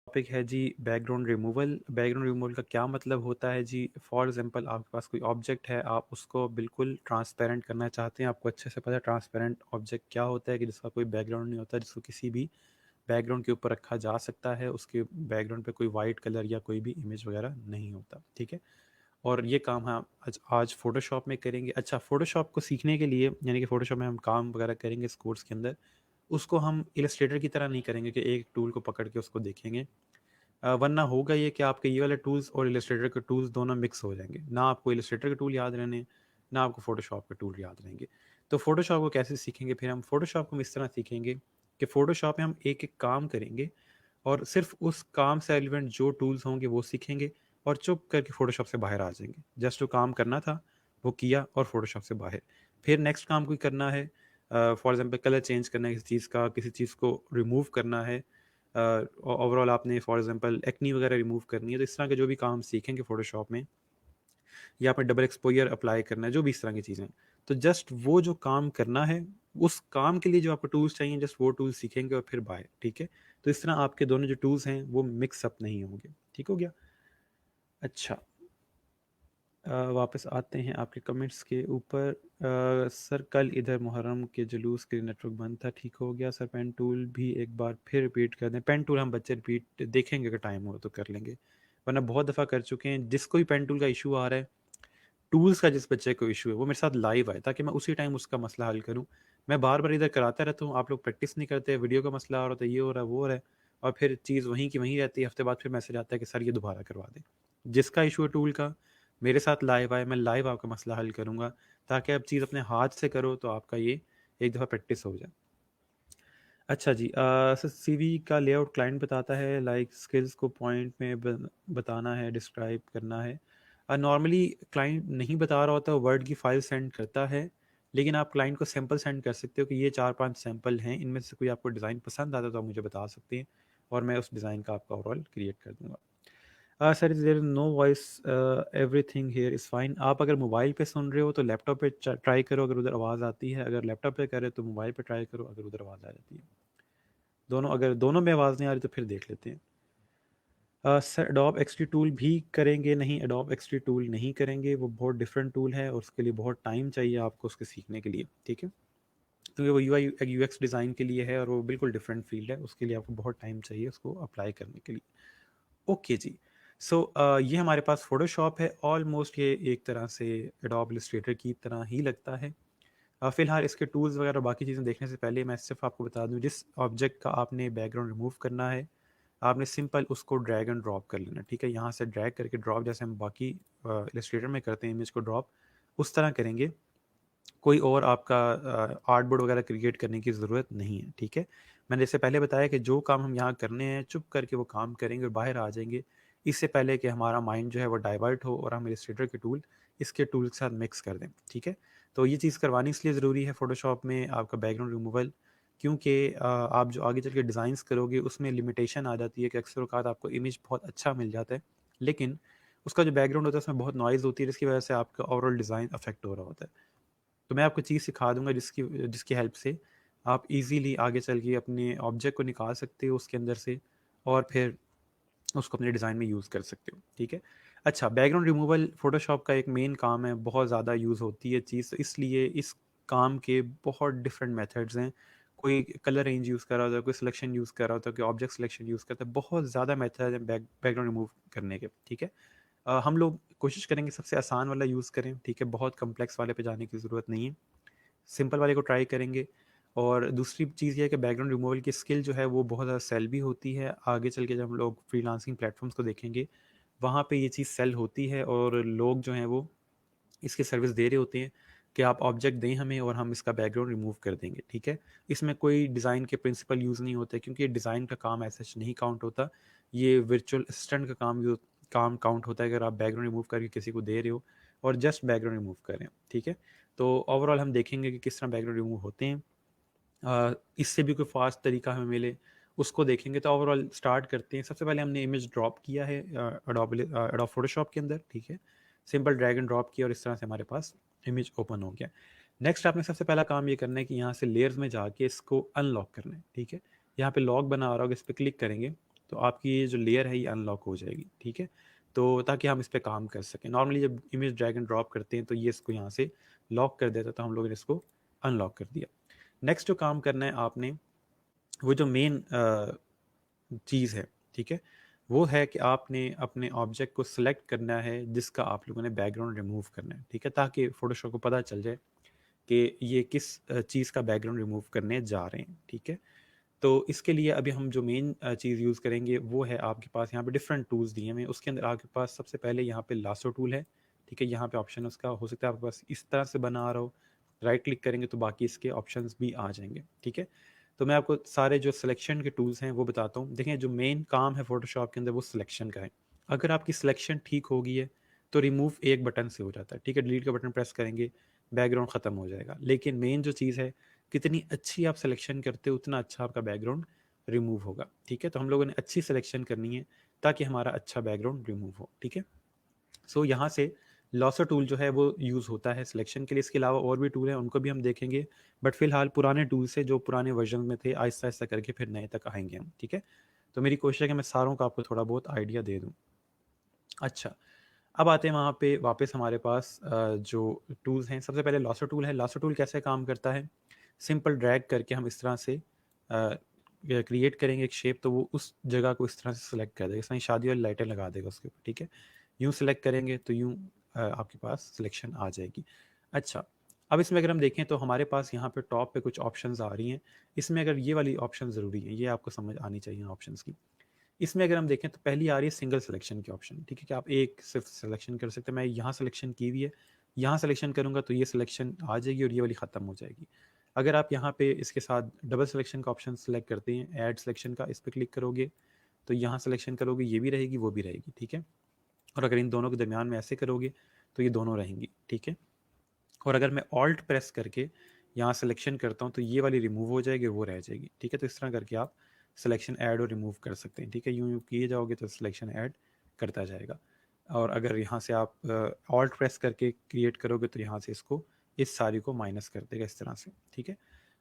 Topic है जी background removal. Background removal का क्या मतलब होता है जी? फॉर एग्जांपल आपके पास कोई ऑब्जेक्ट है, आप उसको बिल्कुल ट्रांसपेरेंट करना चाहते हैं। आपको अच्छे से पता है ट्रांसपेरेंट ऑब्जेक्ट क्या होता है, कि जिसका कोई बैकग्राउंड नहीं होता, जिसको किसी भी बैकग्राउंड के ऊपर रखा जा सकता है, उसके बैकग्राउंड पे कोई वाइट कलर या कोई भी इमेज वगैरह नहीं होता। ठीक है, और ये काम हम आज फोटोशॉप में करेंगे। अच्छा, फोटोशॉप को सीखने के लिए, यानी कि फोटोशॉप में हम काम वगैरह करेंगे इस कोर्स के अंदर, उसको हम इलस्ट्रेटर की तरह नहीं करेंगे कि एक टूल को पकड़ के उसको देखेंगे। वरना होगा ये कि आपके ये वाले टूल्स और इलस्ट्रेटर के टूल्स दोनों मिक्स हो जाएंगे, ना आपको इलस्ट्रेटर के टूल याद रहने, ना आपको फोटोशॉप के टूल याद रहेंगे। तो फोटोशॉप को कैसे सीखेंगे? फिर हम फोटोशॉप को हम इस तरह सीखेंगे कि फोटोशॉप में हम एक एक काम करेंगे और सिर्फ उस काम से रिलेवेंट जो टूल्स होंगे वो सीखेंगे, और चुप करके फोटोशॉप से बाहर आ जाएंगे। जस्ट जो काम करना था वो किया और फोटोशॉप से बाहर। फिर नेक्स्ट काम कोई करना है, फॉर एग्जांपल कलर चेंज करना है किसी चीज़ का, किसी चीज़ को रिमूव करना है, ओवरऑल आपने फॉर एग्जांपल एक्नी वगैरह रिमूव करनी है, तो इस तरह के जो भी काम सीखेंगे फोटोशॉप में, या आपने डबल एक्सपोजर अप्लाई करना है, जो भी इस तरह की चीज़ें, तो जस्ट वो जो काम करना है, उस काम के लिए जो आपको टूल्स चाहिए, जस्ट वो टूल्स सीखेंगे और फिर बाय। ठीक है, तो इस तरह आपके दोनों जो टूल्स हैं वो मिक्स अप नहीं होंगे। ठीक हो गया? अच्छा, वापस आते हैं आपके कमेंट्स के ऊपर। सर कल इधर मुहर्रम के जुलूस के नेटवर्क बंद था, ठीक हो गया सर। पेन टूल भी एक बार फिर रिपीट कर दें। पेन टूल हम बच्चे रिपीट देखेंगे, अगर टाइम हो तो कर लेंगे, वरना बहुत दफ़ा कर चुके हैं। जिसको भी पेन टूल का इशू आ रहा है, टूल्स का जिस बच्चे को इशू है, वो मेरे साथ लाइव आए ताकि मैं उसी टाइम उसका मसला हल करूँ। मैं बार बार इधर कराता रहता हूँ, आप लोग प्रैक्टिस नहीं करते, वीडियो का मसला आ रहा होता है, ये हो रहा है वो हो रहा है, और फिर चीज़ वहीं की वहीं रहती है। हफ्ते बाद फिर मैसेज आता है कि सर ये दोबारा करवा दें। जिसका इशू है टूल का, मेरे साथ लाइव आए, मैं लाइव आपका मसला हल करूँगा, ताकि आप चीज़ अपने हाथ से करो तो आपका ये एक दफ़ा प्रैक्टिस हो जाए। अच्छा जी, सर सीवी का लेआउट क्लाइंट बताता है, लाइक स्किल्स को पॉइंट में बताना है, डिस्क्राइब करना है। नॉर्मली क्लाइंट नहीं बता रहा होता, वर्ड की फाइल सेंड करता है, लेकिन आप क्लाइंट को सैंपल सेंड कर सकते हो कि ये 4-5 सैंपल हैं, इनमें से कोई आपको डिज़ाइन पसंद आता है तो आप मुझे बता सकते हैं, और मैं उस डिज़ाइन का आपका ओवरऑल क्रिएट कर दूंगा। Sir is there no voice, everything here is fine. आप अगर मोबाइल पे सुन रहे हो तो लैपटॉप पे ट्राई करो, अगर उधर आवाज़ आती है। अगर लैपटॉप पे कर रहे हो तो मोबाइल पे ट्राई करो, अगर उधर आवाज़ आ जाती है। दोनों, अगर दोनों में आवाज़ नहीं आ रही तो फिर देख लेते हैं। सर एडोब एक्सटी टूल भी करेंगे? नहीं, एडोब एक्सटी टूल नहीं करेंगे, वो बहुत डिफरेंट टूल है और उसके लिए बहुत टाइम चाहिए आपको उसके सीखने के लिए। ठीक है, क्योंकि वो UI UX डिज़ाइन के लिए है और वो बिल्कुल डिफरेंट फील्ड है, उसके लिए आपको बहुत टाइम चाहिए उसको अप्लाई करने के लिए। ओके जी। सो ये हमारे पास फोटोशॉप है। ऑलमोस्ट ये एक तरह से एडोब इलस्ट्रेटर की तरह ही लगता है। फिलहाल इसके टूल्स वगैरह बाकी चीज़ें देखने से पहले मैं सिर्फ आपको बता दूं, जिस ऑब्जेक्ट का आपने बैकग्राउंड रिमूव करना है, आपने सिंपल उसको ड्रैग एंड ड्रॉप कर लेना। ठीक है, यहाँ से ड्रैग करके ड्रॉप, जैसे हम बाकी इलस्ट्रेटर में करते हैं इमेज को ड्रॉप, उस तरह करेंगे। कोई और आपका आर्टबोर्ड वगैरह क्रिएट करने की ज़रूरत नहीं है। ठीक है, मैंने जैसे पहले बताया कि जो काम हम यहाँ करने हैं, चुप करके वो काम करेंगे और बाहर आ जाएंगे, इससे पहले कि हमारा माइंड जो है वो डाइवर्ट हो और हम इलस्ट्रेटर के टूल इसके टूल के साथ मिक्स कर दें। ठीक है, तो ये चीज़ करवानी इसलिए ज़रूरी है फ़ोटोशॉप में आपका बैकग्राउंड रिमूवल, क्योंकि आप जो आगे चल के डिज़ाइंस करोगे उसमें लिमिटेशन आ जाती है कि अक्सर औक़ात आपको इमेज बहुत अच्छा मिल जाता है, लेकिन उसका जो बैकग्राउंड होता है उसमें बहुत नॉइज़ होती है, जिसकी वजह से आपका ओवरऑल डिज़ाइन अफेक्ट हो रहा होता है। तो मैं आपको चीज़ सिखा दूंगा जिसकी जिसकी हेल्प से आप इजीली आगे चल के अपने ऑब्जेक्ट को निकाल सकते हो उसके अंदर से, और फिर उसको अपने डिज़ाइन में यूज़ कर सकते हो। ठीक है, अच्छा, बैकग्राउंड रिमूवल फोटोशॉप का एक मेन काम है, बहुत ज़्यादा यूज़ होती है चीज़, तो इसलिए इस काम के बहुत डिफरेंट मेथड्स हैं। कोई कलर रेंज यूज़ कर रहा होता है, कोई सिलेक्शन यूज़ कर रहा होता है, कोई ऑब्जेक्ट सिलेक्शन यूज़ करता है, बहुत ज़्यादा मेथड है बैकग्राउंड रिमूव करने के। ठीक है, हम लोग कोशिश करेंगे सबसे आसान वाला यूज़ करें। ठीक है, बहुत कम्प्लेक्स वाले पे जाने की ज़रूरत नहीं है, सिंपल वाले को ट्राई करेंगे। और दूसरी चीज़ ये है कि बैकग्राउंड रिमूवल की स्किल जो है वो बहुत ज़्यादा सेल भी होती है। आगे चल के जब हम लोग फ्रीलांसिंग प्लेटफॉर्म्स को देखेंगे, वहाँ पे ये चीज़ सेल होती है और लोग जो हैं वो इसकी सर्विस दे रहे होते हैं कि आप ऑब्जेक्ट दें हमें और हम इसका बैकग्राउंड रिमूव कर देंगे। ठीक है, इसमें कोई डिज़ाइन के प्रिंसिपल यूज़ नहीं होते, क्योंकि ये डिज़ाइन का काम ऐसा नहीं काउंट होता, ये वर्चुअल असिस्टेंट का काम काउंट होता है, अगर आप बैकग्राउंड रिमूव करके किसी को दे रहे हो और जस्ट बैकग्राउंड रिमूव कर रहे हो। ठीक है, तो ओवरऑल हम देखेंगे कि किस तरह बैकग्राउंड रिमूव होते हैं। इससे भी कोई फास्ट तरीका हमें मिले उसको देखेंगे। तो ओवरऑल स्टार्ट करते हैं। सबसे पहले हमने इमेज ड्रॉप किया है एडोब फोटोशॉप के अंदर। ठीक है, सिंपल ड्रैग एंड ड्रॉप किया और इस तरह से हमारे पास इमेज ओपन हो गया। नेक्स्ट आपने सबसे पहला काम ये करना है कि यहाँ से लेयर्स में जाके इसको अनलॉक करना है। ठीक है, यहाँ पे लॉक बना आ रहा होगा, इस पर क्लिक करेंगे तो आपकी ये जो लेयर है ये अनलॉक हो जाएगी, ठीक है। तो ताकि हम इस पर काम कर सकें। नॉर्मली जब इमेज ड्रैग एंड ड्रॉप करते हैं तो ये इसको यहाँ से लॉक कर देता है, तो हम लोगों ने इसको अनलॉक कर दिया। नेक्स्ट जो काम करना है आपने, वो जो मेन चीज़ है, ठीक है, वो है कि आपने अपने ऑब्जेक्ट को सिलेक्ट करना है जिसका आप लोगों ने बैकग्राउंड रिमूव करना है, ठीक है, ताकि फोटोशॉप को पता चल जाए कि ये किस चीज़ का बैकग्राउंड रिमूव करने जा रहे हैं, ठीक है। तो इसके लिए अभी हम जो मेन चीज़ यूज़ करेंगे वो है, आपके पास यहाँ पे डिफरेंट टूल्स दिए हुए हैं, उसके अंदर आपके पास सबसे पहले यहाँ पे लासो टूल है, ठीक है। यहाँ पे ऑप्शन उसका हो सकता है आपके पास इस तरह से बना आ रहा हो, राइट क्लिक करेंगे तो बाकी इसके ऑप्शंस भी आ जाएंगे, ठीक है। तो मैं आपको सारे जो सिलेक्शन के टूल्स हैं वो बताता हूँ। देखें, जो मेन काम है फोटोशॉप के अंदर वो सिलेक्शन का है। अगर आपकी सिलेक्शन ठीक होगी है तो रिमूव एक बटन से हो जाता है, ठीक है। डिलीट का बटन प्रेस करेंगे, बैकग्राउंड ख़त्म हो जाएगा। लेकिन मेन जो चीज़ है, कितनी अच्छी आप सिलेक्शन करते हो उतना अच्छा आपका बैकग्राउंड रिमूव होगा, ठीक है। तो हम लोगों ने अच्छी सिलेक्शन करनी है ताकि हमारा अच्छा बैकग्राउंड रिमूव हो, ठीक है। सो यहाँ से लॉसर टूल जो है वो यूज़ होता है सिलेक्शन के लिए। इसके अलावा और भी टूल हैं, उनको भी हम देखेंगे, बट फिलहाल पुराने टूल से, जो पुराने वर्जन में थे, आहिस्ता आहिस्ता करके फिर नए तक आएंगे हम, ठीक है। तो मेरी कोशिश है कि मैं सारों का आपको थोड़ा बहुत आइडिया दे दूँ। अच्छा, अब आते हैं वहाँ पे वापस हमारे पास जो टूल्स हैं। सबसे पहले लॉसर टूल है। लॉसर टूल कैसे काम करता है, सिंपल ड्रैग करके हम इस तरह से क्रिएट करेंगे एक शेप, तो वो उस जगह को इस तरह से सिलेक्ट कर देगा, इसमें शादी वाली लाइटें लगा देगा उसके ऊपर, ठीक है। यूँ सिलेक्ट करेंगे तो यूँ आपके पास सिलेक्शन आ जाएगी। अच्छा, अब इसमें अगर हम देखें तो हमारे पास यहाँ पे टॉप पे कुछ ऑप्शंस आ रही हैं। इसमें अगर ये वाली ऑप्शन ज़रूरी है, ये आपको समझ आनी चाहिए ऑप्शंस की। इसमें अगर हम देखें तो पहली आ रही है सिंगल सिलेक्शन की ऑप्शन, ठीक है, कि आप एक सिर्फ सिलेक्शन कर सकते हैं। मैं यहाँ सिलेक्शन की हुई है, यहाँ सिलेक्शन करूँगा तो ये सिलेक्शन आ जाएगी और ये वाली ख़त्म हो जाएगी। अगर आप यहाँ पे इसके साथ डबल सिलेक्शन का ऑप्शन सेलेक्ट करते हैं, ऐड सिलेक्शन का, इस पर क्लिक करोगे तो यहाँ सिलेक्शन करोगे, ये भी रहेगी वो भी रहेगी, ठीक है। और अगर इन दोनों के दरमियान में ऐसे करोगे तो ये दोनों रहेंगी, ठीक है। और अगर मैं ऑल्ट प्रेस करके यहाँ सिलेक्शन करता हूँ तो ये वाली रिमूव हो जाएगी, वो रह जाएगी, ठीक है। तो इस तरह करके आप सिलेक्शन ऐड और रिमूव कर सकते हैं, ठीक है। यूँ यूँ किए जाओगे तो सिलेक्शन ऐड करता जाएगा। और अगर यहाँ से आप ऑल्ट प्रेस करके क्रिएट करोगे तो यहाँ से इसको, इस सारी को माइनस कर देगा इस तरह से, ठीक है।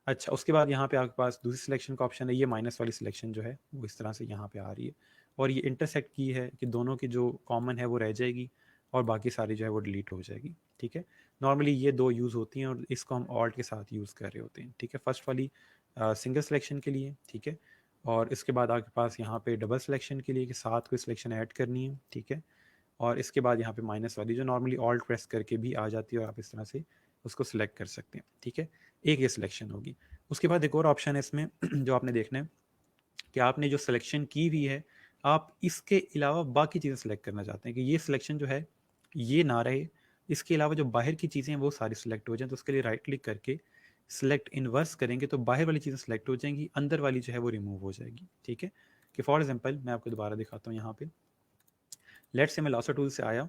अच्छा, उसके बाद यहाँ पे आपके पास दूसरी सिलेक्शन का ऑप्शन है। ये माइनस वाली सिलेक्शन जो है वो इस तरह से यहाँ पे आ रही है, और ये इंटरसेक्ट की है कि दोनों की जो कॉमन है वो रह जाएगी और बाकी सारी जो है वो डिलीट हो जाएगी, ठीक है। नॉर्मली ये दो यूज़ होती हैं और इसको हम ऑल्ट के साथ यूज़ कर रहे होते हैं, ठीक है। फर्स्ट वाली सिंगल सिलेक्शन के लिए, ठीक है। और इसके बाद आपके पास यहाँ पे डबल सिलेक्शन के लिए कि साथ कोई सिलेक्शन ऐड करनी है, ठीक है। और इसके बाद यहाँ पे माइनस वाली जो नॉर्मली ऑल्ट प्रेस करके भी आ जाती है और आप इस तरह से उसको सिलेक्ट कर सकते हैं, ठीक है। एक ये सिलेक्शन होगी। उसके बाद एक और ऑप्शन है इसमें जो आपने देखना है कि आपने जो सिलेक्शन की हुई है, आप इसके अलावा बाकी चीज़ें सेलेक्ट करना चाहते हैं कि ये सिलेक्शन जो है ये ना रहे, इसके अलावा जो बाहर की चीज़ें हैं वो सारी सिलेक्ट हो जाएं। तो उसके लिए राइट क्लिक करके सिलेक्ट इनवर्स करेंगे तो बाहर वाली चीज़ें सेलेक्ट हो जाएंगी, अंदर वाली जो है वो रिमूव हो जाएगी, ठीक है। कि फॉर एग्जांपल मैं आपको दोबारा दिखाता हूँ। यहाँ पे लेट्स से मैं लासर टूल से आया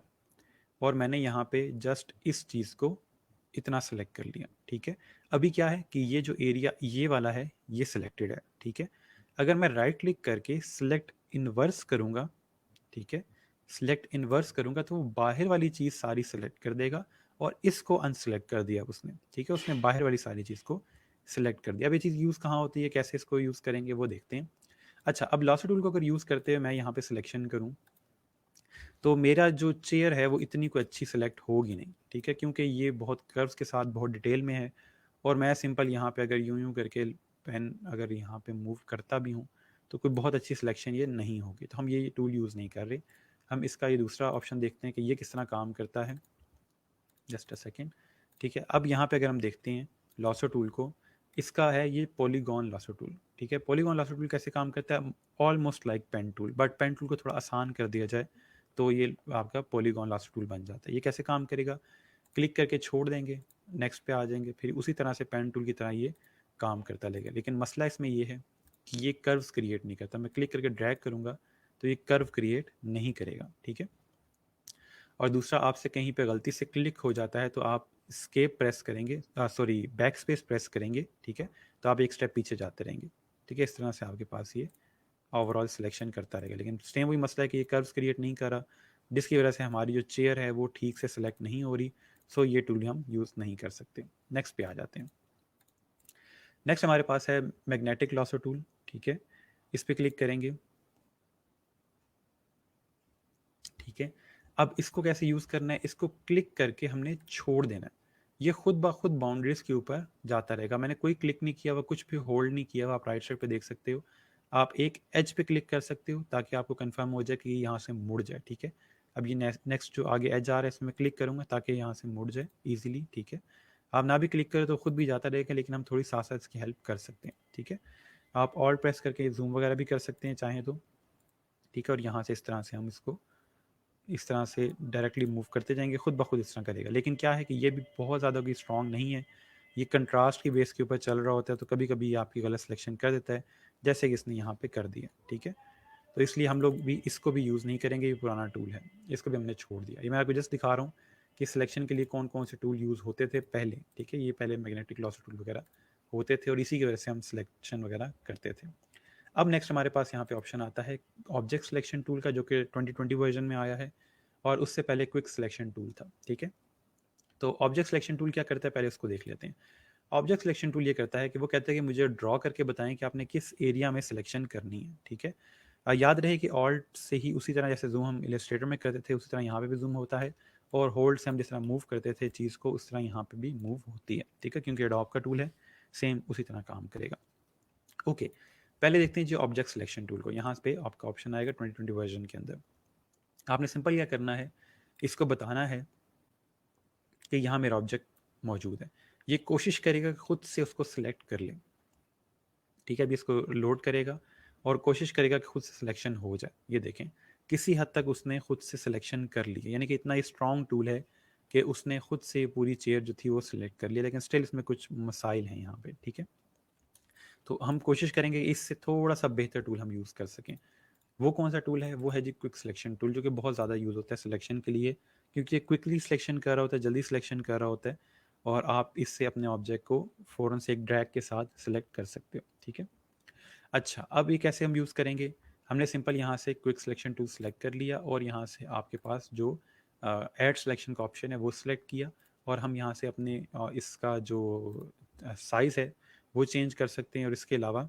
और मैंने यहाँ पे जस्ट इस चीज़ को इतना सेलेक्ट कर लिया, ठीक है। अभी क्या है कि ये जो एरिया ये वाला है ये सिलेक्टेड है, ठीक है। अगर मैं राइट क्लिक करके सिलेक्ट इनवर्स करूँगा, ठीक है, सिलेक्ट इनवर्स करूँगा तो वो बाहर वाली चीज़ सारी सिलेक्ट कर देगा और इसको अनसेलेक्ट कर दिया उसने, ठीक है। उसने बाहर वाली सारी चीज़ को सिलेक्ट कर दिया। अब ये चीज़ यूज़ कहाँ होती है, कैसे इसको यूज़ करेंगे वो देखते हैं। अच्छा, अब लासो टूल को अगर यूज़ करते हुए मैं यहाँ पे सिलेक्शन करूँ तो मेरा जो चेयर है वो इतनी कोई अच्छी सेलेक्ट होगी नहीं, ठीक है, क्योंकि ये बहुत कर्व्स के साथ बहुत डिटेल में है। और मैं सिंपल यहाँ पे अगर यूं यूं करके पेन अगर यहाँ पे मूव करता भी हूँ तो कोई बहुत अच्छी सिलेक्शन ये नहीं होगी, तो हम ये टूल यूज़ नहीं कर रहे। हम इसका ये दूसरा ऑप्शन देखते हैं कि ये किस तरह काम करता है। जस्ट अ सेकेंड, ठीक है। अब यहाँ पे अगर हम देखते हैं लॉसो टूल को, इसका है ये पॉलीगॉन लॉसो टूल, ठीक है। पॉलीगॉन लॉसो टूल कैसे काम करता है, almost like pen tool, but pen tool को थोड़ा आसान कर दिया जाए तो ये आपका पॉलीगॉन लॉसो टूल बन जाता है। ये कैसे काम करेगा, क्लिक करके छोड़ देंगे, नेक्स्ट पे आ जाएंगे, फिर उसी तरह से पेन टूल की तरह ये काम करता रहेगा। लेकिन मसला इसमें ये है कि ये कर्व्स क्रिएट नहीं करता। मैं क्लिक करके ड्रैग करूँगा तो ये कर्व क्रिएट नहीं करेगा, ठीक है। और दूसरा, आपसे कहीं पे गलती से क्लिक हो जाता है तो आप स्केप प्रेस करेंगे, सॉरी बैक स्पेस प्रेस करेंगे, ठीक है, तो आप एक स्टेप पीछे जाते रहेंगे, ठीक है। इस तरह से आपके पास ये ओवरऑल सिलेक्शन करता रहेगा। लेकिन सेम वही मसला है कि ये कर्व्स क्रिएट नहीं कर रहा, जिसकी वजह से हमारी जो चेयर है वो ठीक से सिलेक्ट नहीं हो रही। सो ये टूल हम यूज़ नहीं कर सकते। नेक्स्ट पे आ जाते हैं। नेक्स्ट हमारे पास है मैग्नेटिक लॉसो टूल, ठीक है। इस पर क्लिक करेंगे ठीक है। अब इसको कैसे यूज़ करना है, इसको क्लिक करके हमने छोड़ देना है, ये खुद ब खुद बाउंड्रीज के ऊपर जाता रहेगा। मैंने कोई क्लिक नहीं किया हुआ, कुछ भी होल्ड नहीं किया हुआ। आप राइट साइड पे देख सकते हो, आप एक एज पे क्लिक कर सकते हो ताकि आपको कंफर्म हो जाए कि ये यहाँ से मुड़ जाए, ठीक है। अब ये नेक्स्ट जो आगे एज आ रहा है इसमें क्लिक करूंगा ताकि यहाँ से मुड़ जाए इजीली, ठीक है। आप ना भी क्लिक करें तो खुद भी जाता रहेगा, लेकिन हम थोड़ी साथ साथ इसकी हेल्प कर सकते हैं, ठीक है। आप ऑल्ट प्रेस करके जूम वगैरह भी कर सकते हैं चाहें तो, ठीक है। और यहाँ से इस तरह से हम इसको इस तरह से डायरेक्टली मूव करते जाएंगे, खुद ब खुद इस तरह करेगा। लेकिन क्या है कि ये भी बहुत ज़्यादा कोई स्ट्रॉन्ग नहीं है, ये कंट्रास्ट की बेस के ऊपर चल रहा होता है, तो कभी कभी ये आपकी गलत सिलेक्शन कर देता है, जैसे कि इसने यहाँ पे कर दिया, ठीक है। तो इसलिए हम लोग भी इसको भी यूज़ नहीं करेंगे, ये पुराना टूल है, इसको भी हमने छोड़ दिया। ये मैं आपको जस्ट दिखा रहा हूँ कि सिलेक्शन के लिए कौन कौन से टूल यूज़ होते थे पहले, ठीक है। ये पहले मैग्नेटिक लॉस टूल वगैरह होते थे और इसी की वजह से हम सिलेक्शन वगैरह करते थे। अब नेक्स्ट हमारे पास यहाँ पे ऑप्शन आता है ऑब्जेक्ट सिलेक्शन टूल का, जो कि 2020 वर्जन में आया है, और उससे पहले क्विक सिलेक्शन टूल था, ठीक है। तो ऑब्जेक्ट सिलेक्शन टूल क्या करता है, पहले उसको देख लेते हैं। ऑब्जेक्ट सिलेक्शन टूल ये करता है कि वो कहता है कि मुझे ड्रॉ करके बताएं कि आपने किस एरिया में सिलेक्शन करनी है, ठीक है। याद रहे कि ऑल्ट से ही उसी तरह जैसे जूम हम इलस्ट्रेटर में करते थे उसी तरह यहाँ पे भी जूम होता है, और होल्ड से हम जिस तरह मूव करते थे चीज़ को उस तरह यहाँ पे भी मूव होती है, ठीक है, क्योंकि एडोब का टूल है, सेम उसी तरह काम करेगा। ओके, पहले देखते हैं जो ऑब्जेक्ट सिलेक्शन टूल को। यहाँ पे आपका ऑप्शन आएगा 2020 वर्जन के अंदर। आपने सिंपल क्या करना है, इसको बताना है कि यहाँ मेरा ऑब्जेक्ट मौजूद है। ये कोशिश करेगा कि खुद से उसको सिलेक्ट कर ले, ठीक है। अभी इसको लोड करेगा और कोशिश करेगा कि खुद से सिलेक्शन हो जाए। ये देखें किसी हद तक उसने खुद से सिलेक्शन कर ली है, यानी कि इतना स्ट्रॉन्ग टूल है कि उसने खुद से पूरी चेयर जो थी वो सिलेक्ट कर लिया, लेकिन स्टिल इसमें कुछ मसाइल हैं यहाँ पे, ठीक है। तो हम कोशिश करेंगे इससे थोड़ा सा बेहतर टूल हम यूज़ कर सकें। वो कौन सा टूल है, वो है जी क्विक सिलेक्शन टूल, जो कि बहुत ज़्यादा यूज़ होता है सिलेक्शन के लिए, क्योंकि ये क्विकली सिलेक्शन कर रहा होता है, जल्दी सिलेक्शन कर रहा होता है, और आप इससे अपने ऑब्जेक्ट को फ़ौरन से एक ड्रैग के साथ सिलेक्ट कर सकते हो, ठीक है। अच्छा, अब ये कैसे हम यूज़ करेंगे, हमने सिंपल यहाँ से क्विक सिलेक्शन टूल सेलेक्ट कर लिया, और यहाँ से आपके पास जो ऐड सिलेक्शन का ऑप्शन है वो सिलेक्ट किया, और हम यहाँ से अपने इसका जो साइज़ है वो चेंज कर सकते हैं, और इसके अलावा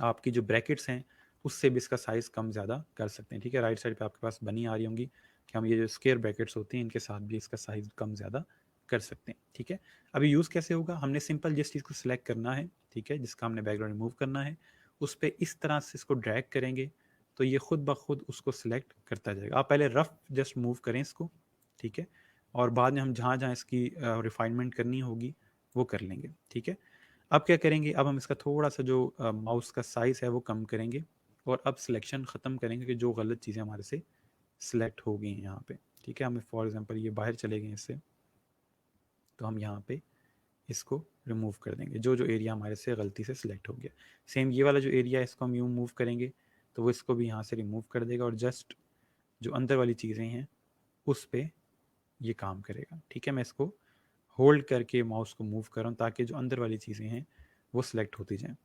आपकी जो ब्रैकेट्स हैं उससे भी इसका साइज़ कम ज़्यादा कर सकते हैं, ठीक है। राइट साइड पे आपके पास बनी आ रही होंगी कि हम ये जो स्क्वायर ब्रैकेट्स होती हैं इनके साथ भी इसका साइज़ कम ज़्यादा कर सकते हैं, ठीक है। अभी यूज़ कैसे होगा, हमने सिंपल जिस चीज़ को सिलेक्ट करना है, ठीक है, जिसका हमने बैकग्राउंड रिमूव करना है, उस पर इस तरह से इसको ड्रैग करेंगे तो ये खुद ब खुद उसको सिलेक्ट करता जाएगा। आप पहले रफ जस्ट मूव करें इसको, ठीक है, और बाद में हम जहाँ जहाँ इसकी रिफाइनमेंट करनी होगी वो कर लेंगे, ठीक है। अब क्या करेंगे, अब हम इसका थोड़ा सा जो माउस का साइज़ है वो कम करेंगे, और अब सिलेक्शन ख़त्म करेंगे कि जो गलत चीज़ें हमारे से सिलेक्ट हो गई हैं यहाँ पे, ठीक है। हमें फॉर एग्जांपल ये बाहर चले गए इससे, तो हम यहाँ पे इसको रिमूव कर देंगे, जो जो एरिया हमारे से गलती से सिलेक्ट हो गया। सेम ये वाला जो एरिया है इसको हम यूँ मूव करेंगे तो वो इसको भी यहाँ से रिमूव कर देगा, और जस्ट जो अंदर वाली चीज़ें हैं उस पर ये काम करेगा, ठीक है। मैं इसको होल्ड करके माउस को मूव कर रहा हूँ ताकि जो अंदर वाली चीज़ें हैं वो सिलेक्ट होती जाएँ,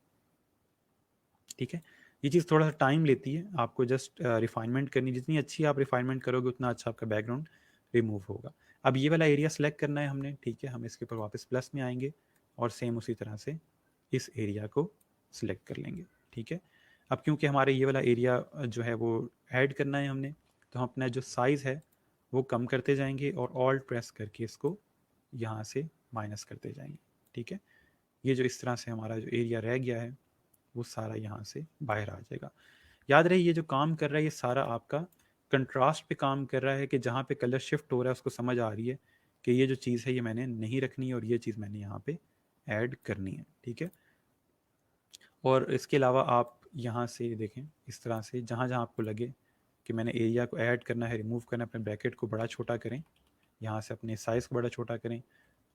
ठीक है। ये चीज़ थोड़ा सा टाइम लेती है, आपको जस्ट रिफाइनमेंट करनी, जितनी अच्छी आप रिफाइनमेंट करोगे उतना अच्छा आपका बैकग्राउंड रिमूव होगा। अब ये वाला एरिया सेलेक्ट करना है हमने, ठीक है। हम इसके ऊपर वापस प्लस में आएंगे और सेम उसी तरह से इस एरिया को सिलेक्ट कर लेंगे, ठीक है। अब क्योंकि हमारे ये वाला एरिया जो है वो ऐड करना है हमने, तो हम अपना जो साइज़ है वो कम करते जाएंगे और ऑल्ट प्रेस करके इसको यहाँ से माइनस करते जाएंगे, ठीक है। ये जो इस तरह से हमारा जो एरिया रह गया है वो सारा यहाँ से बाहर आ जाएगा। याद रहे ये जो काम कर रहा है ये सारा आपका कंट्रास्ट पे काम कर रहा है, कि जहाँ पे कलर शिफ्ट हो रहा है उसको समझ आ रही है कि ये जो चीज़ है ये मैंने नहीं रखनी है और ये चीज़ मैंने यहाँ पे ऐड करनी है, ठीक है। और इसके अलावा आप यहाँ से देखें इस तरह से जहाँ जहाँ आपको लगे कि मैंने एरिया को ऐड करना है, रिमूव करना है, अपने ब्रैकेट को बड़ा छोटा करें, यहाँ से अपने साइज़ को बड़ा छोटा करें,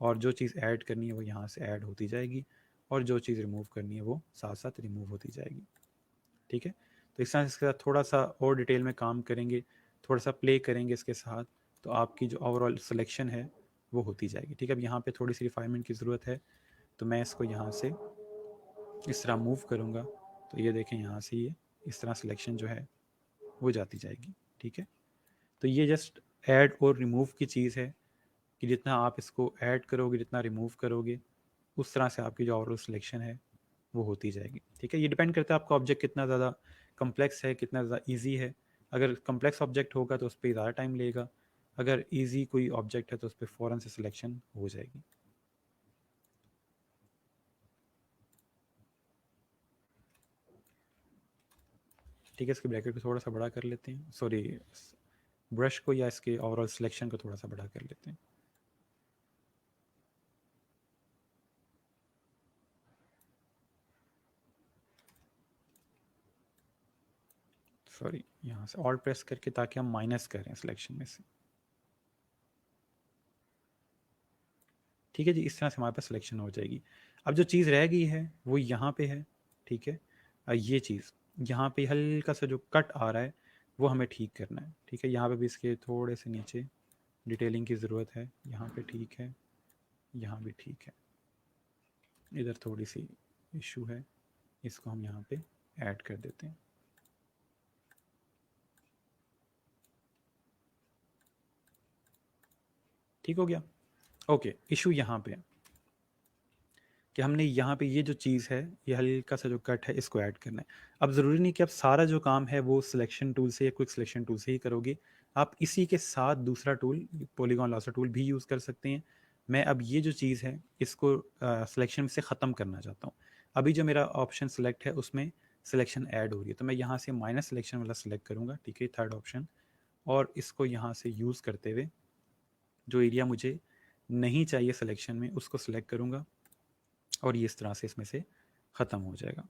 और जो चीज़ ऐड करनी है वो यहाँ से ऐड होती जाएगी, और जो चीज़ रिमूव करनी है वो साथ साथ रिमूव होती जाएगी, ठीक है। तो इस तरह से इसके साथ थोड़ा सा और डिटेल में काम करेंगे, थोड़ा सा प्ले करेंगे इसके साथ, तो आपकी जो ओवरऑल सिलेक्शन है वो होती जाएगी, ठीक है। अब यहाँ पे थोड़ी सी रिफाइनमेंट की ज़रूरत है, तो मैं इसको यहाँ से इस तरह मूव करूँगा तो ये देखें यहाँ से ये इस तरह सिलेक्शन जो है वो जाती जाएगी, ठीक है। तो ये जस्ट ऐड और रिमूव की चीज़ है कि जितना आप इसको ऐड करोगे, जितना रिमूव करोगे, उस तरह से आपकी जो ओवरऑल सिलेक्शन है वो होती जाएगी, ठीक है। ये डिपेंड करता है आपका ऑब्जेक्ट कितना ज़्यादा कम्प्लेक्स है, कितना ज़्यादा ईजी है। अगर कम्प्लेक्स ऑब्जेक्ट होगा तो उस पर ज़्यादा टाइम लेगा, अगर ईजी कोई ऑब्जेक्ट है तो उस पर फ़ौरन से सिलेक्शन हो जाएगी। ठीक है, इसके ब्रैकेट को थोड़ा सा बड़ा कर लेते हैं, सॉरी ब्रश को या इसके ओवरऑल सिलेक्शन को थोड़ा सा बड़ा कर लेते हैं। सॉरी, यहाँ से ऑल्ट प्रेस करके, ताकि हम माइनस करें सिलेक्शन में से। ठीक है जी, इस तरह से हमारे पास सिलेक्शन हो जाएगी। अब जो चीज़ रह गई है वो यहाँ पे है। ठीक है, ये चीज़ यहाँ पे हल्का सा जो कट आ रहा है वो हमें ठीक करना है। ठीक है, यहाँ पे भी इसके थोड़े से नीचे डिटेलिंग की ज़रूरत है। यहाँ पे ठीक है, यहाँ भी ठीक है, इधर थोड़ी सी इशू है, इसको हम यहाँ पे ऐड कर देते हैं। ठीक हो गया। ओके, इशू यहाँ पे है कि हमने यहाँ पे ये जो चीज़ है, ये हल्का सा जो कट है, इसको ऐड करना है। अब ज़रूरी नहीं कि आप सारा जो काम है वो सिलेक्शन टूल से या क्विक सिलेक्शन टूल से ही करोगे, आप इसी के साथ दूसरा टूल पॉलीगॉन लॉसर टूल भी यूज़ कर सकते हैं। मैं अब ये जो चीज़ है इसको सिलेक्शन से ख़त्म करना चाहता हूँ। अभी जो मेरा ऑप्शन सेलेक्ट है उसमें सिलेक्शन ऐड हो रही है, तो मैं यहाँ से माइनस सिलेक्शन वाला सिलेक्ट करूँगा। ठीक है, थर्ड ऑप्शन, और इसको यहाँ से यूज़ करते हुए जो एरिया मुझे नहीं चाहिए सिलेक्शन में उसको सिलेक्ट करूँगा, और ये इस तरह से इसमें से ख़त्म हो जाएगा।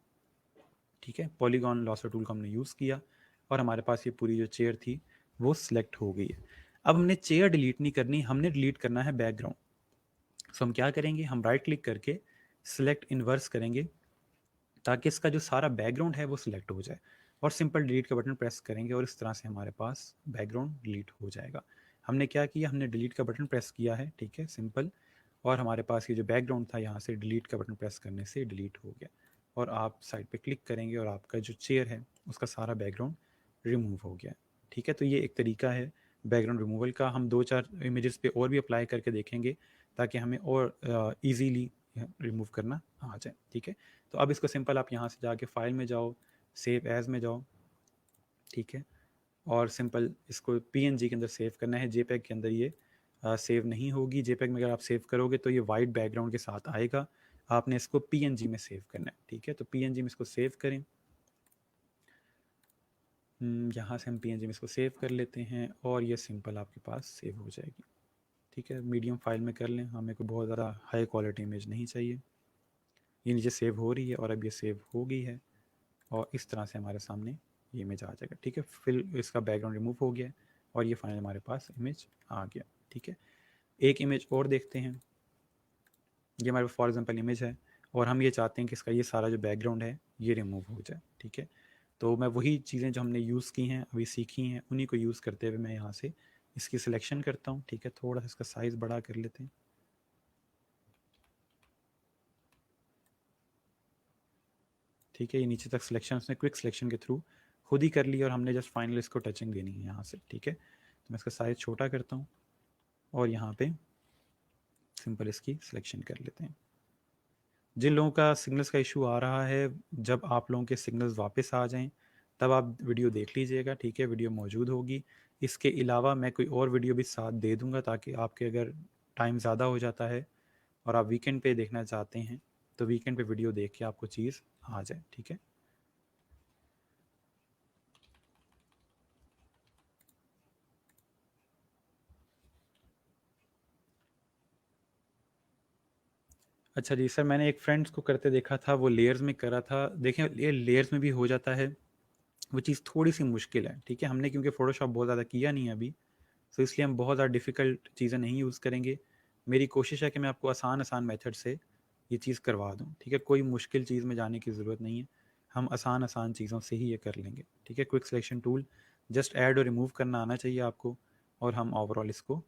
ठीक है, पॉलीगॉन लॉसर टूल को हमने यूज़ किया और हमारे पास ये पूरी जो चेयर थी वो सिलेक्ट हो गई है। अब हमने चेयर डिलीट नहीं करनी, हमने डिलीट करना है बैकग्राउंड। सो हम क्या करेंगे, हम राइट क्लिक करके सिलेक्ट इन्वर्स करेंगे ताकि इसका जो सारा बैकग्राउंड है वो सिलेक्ट हो जाए, और सिंपल डिलीट का बटन प्रेस करेंगे और इस तरह से हमारे पास बैकग्राउंड डिलीट हो जाएगा। हमने क्या किया, हमने डिलीट का बटन प्रेस किया है। ठीक है, सिंपल, और हमारे पास ये जो बैकग्राउंड था यहाँ से डिलीट का बटन प्रेस करने से डिलीट हो गया, और आप साइड पे क्लिक करेंगे और आपका जो चेयर है उसका सारा बैकग्राउंड रिमूव हो गया। ठीक है, तो ये एक तरीका है बैकग्राउंड रिमूवल का। हम 2-4 इमेजेस पे और भी अप्लाई करके देखेंगे ताकि हमें और ईजीली रिमूव करना आ जाए। ठीक है, तो अब इसको सिंपल आप यहाँ से जाके फाइल में जाओ, सेव एज में जाओ। ठीक है, और सिंपल इसको पीएनजी के अंदर सेव करना है, जेपैग के अंदर ये सेव नहीं होगी। जेपैग में अगर आप सेव करोगे तो ये वाइट बैकग्राउंड के साथ आएगा, आपने इसको पीएनजी में सेव करना है। ठीक है, तो पीएनजी में इसको सेव करें। यहाँ से हम पीएनजी में इसको सेव कर लेते हैं और ये सिंपल आपके पास सेव हो जाएगी। ठीक है, मीडियम फाइल में कर लें, हमें को बहुत ज़्यादा हाई क्वालिटी इमेज नहीं चाहिए। ये नीचे सेव हो रही है और अब ये सेव हो गई है, और इस तरह से हमारे सामने ये इमेज आ जाएगा। ठीक है, फिर इसका बैकग्राउंड रिमूव हो गया और ये फाइनल हमारे पास इमेज आ गया। ठीक है, एक इमेज और देखते हैं। ये हमारे फॉर एग्जांपल इमेज है और हम ये चाहते हैं कि इसका ये सारा जो बैकग्राउंड है ये रिमूव हो जाए। ठीक है, तो मैं वही चीज़ें जो हमने यूज़ की हैं, अभी सीखी हैं, उन्हीं को यूज़ करते हुए मैं यहाँ से इसकी सिलेक्शन करता हूँ। ठीक है, थोड़ा सा इसका साइज़ बड़ा कर लेते हैं। ठीक है, ये नीचे तक सिलेक्शन उसने क्विक सिलेक्शन के थ्रू खुद ही कर ली और हमने जस्ट फाइनल इसको टचिंग देनी है यहाँ से। ठीक है, तो मैं इसका साइज़ छोटा करता हूँ और यहाँ पे सिंपल इसकी सिलेक्शन कर लेते हैं। जिन लोगों का सिग्नल्स का इशू आ रहा है, जब आप लोगों के सिग्नल्स वापस आ जाएं तब आप वीडियो देख लीजिएगा। ठीक है, वीडियो मौजूद होगी। इसके अलावा मैं कोई और वीडियो भी साथ दे दूंगा ताकि आपके अगर टाइम ज़्यादा हो जाता है और आप वीकेंड पे देखना चाहते हैं तो वीकेंड पे वीडियो देख के आपको चीज़ आ जाए। ठीक है, अच्छा जी सर, मैंने एक फ्रेंड्स को करते देखा था, वो लेयर्स में करा था। देखें, ये लेयर्स में भी हो जाता है, वो चीज़ थोड़ी सी मुश्किल है। ठीक है, हमने क्योंकि फ़ोटोशॉप बहुत ज़्यादा किया नहीं है अभी, तो इसलिए हम बहुत ज़्यादा डिफ़िकल्ट चीज़ें नहीं यूज़ करेंगे। मेरी कोशिश है कि मैं आपको आसान आसान मेथड से ये चीज़ करवा दूँ। ठीक है, कोई मुश्किल चीज़ में जाने की ज़रूरत नहीं है, हम आसान आसान चीज़ों से ही ये कर लेंगे। ठीक है, quick selection tool just add और रिमूव करना आना चाहिए आपको, और हम ओवरऑल इसको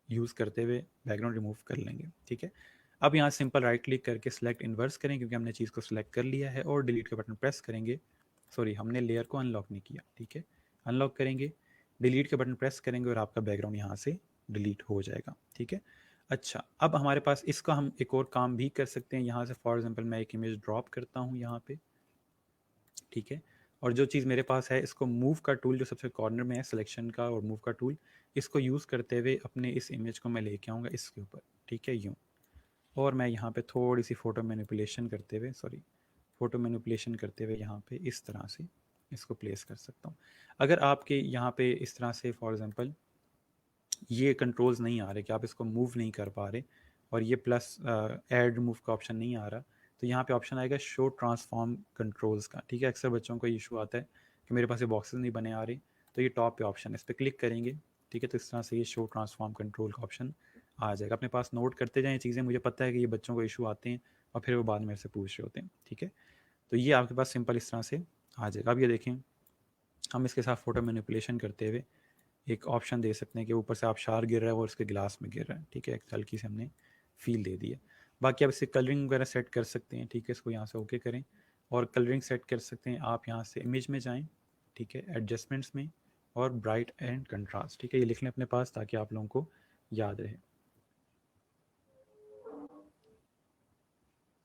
यूज़ करते हुए बैकग्राउंड रिमूव कर लेंगे। ठीक है, अब यहाँ सिंपल राइट क्लिक करके सिलेक्ट इन्वर्स करें क्योंकि हमने चीज़ को सिलेक्ट कर लिया है, और डिलीट का बटन प्रेस करेंगे। सॉरी, हमने लेयर को अनलॉक नहीं किया। ठीक है, अनलॉक करेंगे, डिलीट का बटन प्रेस करेंगे और आपका बैकग्राउंड यहाँ से डिलीट हो जाएगा। ठीक है, अच्छा, अब हमारे पास इसका हम एक और काम भी कर सकते हैं। यहाँ से फॉर एग्जांपल मैं एक इमेज ड्रॉप करता हूँ यहाँ पे। ठीक है, और जो चीज़ मेरे पास है, इसको मूव का टूल जो सबसे कॉर्नर में है सिलेक्शन का और मूव का टूल, इसको यूज़ करते हुए अपने इस इमेज को मैं लेके आऊँगा इसके ऊपर, ठीक है, यूँ। और मैं यहाँ पे थोड़ी सी फ़ोटो मैनिपुलेशन करते हुए, यहाँ पे इस तरह से इसको प्लेस कर सकता हूँ। अगर आपके यहाँ पे इस तरह से फॉर एग्ज़ाम्पल ये कंट्रोल्स नहीं आ रहे कि आप इसको मूव नहीं कर पा रहे, और ये प्लस ऐड मूव का ऑप्शन नहीं आ रहा, तो यहाँ पे ऑप्शन आएगा शो ट्रांसफॉर्म कंट्रोल्स का, ठीक है। अक्सर बच्चों को इशू आता है कि मेरे पास ये बॉक्सेस नहीं बने आ रहे, तो ये टॉप पे ऑप्शन है, इस पर क्लिक करेंगे, ठीक है, तो इस तरह से ये शो ट्रांसफॉर्म कंट्रोल का ऑप्शन आ जाएगा। अपने पास नोट करते जाएँ चीज़ें, मुझे पता है कि ये बच्चों को इशू आते हैं और फिर वो बाद में मेरे से पूछ रहे होते हैं, ठीक है। तो ये आपके पास सिंपल इस तरह से आ जाएगा। अब ये देखें, हम इसके साथ फ़ोटो मैनिपुलेशन करते हुए एक ऑप्शन दे सकते हैं कि ऊपर से आबशार गिर रहा है और उसके गिलास में गिर रहा है, ठीक है, एक हल्की से हमने फील दे दी है। बाकी आप इससे कलरिंग वगैरह सेट कर सकते हैं, ठीक है, इसको यहाँ से ओके करें और कलरिंग सेट कर सकते हैं। आप यहाँ से इमेज में जाएँ, ठीक है, एडजस्टमेंट्स में, और ब्राइट एंड कंट्रास्ट, ठीक है, ये लिख लें अपने पास ताकि आप लोगों को याद रहे।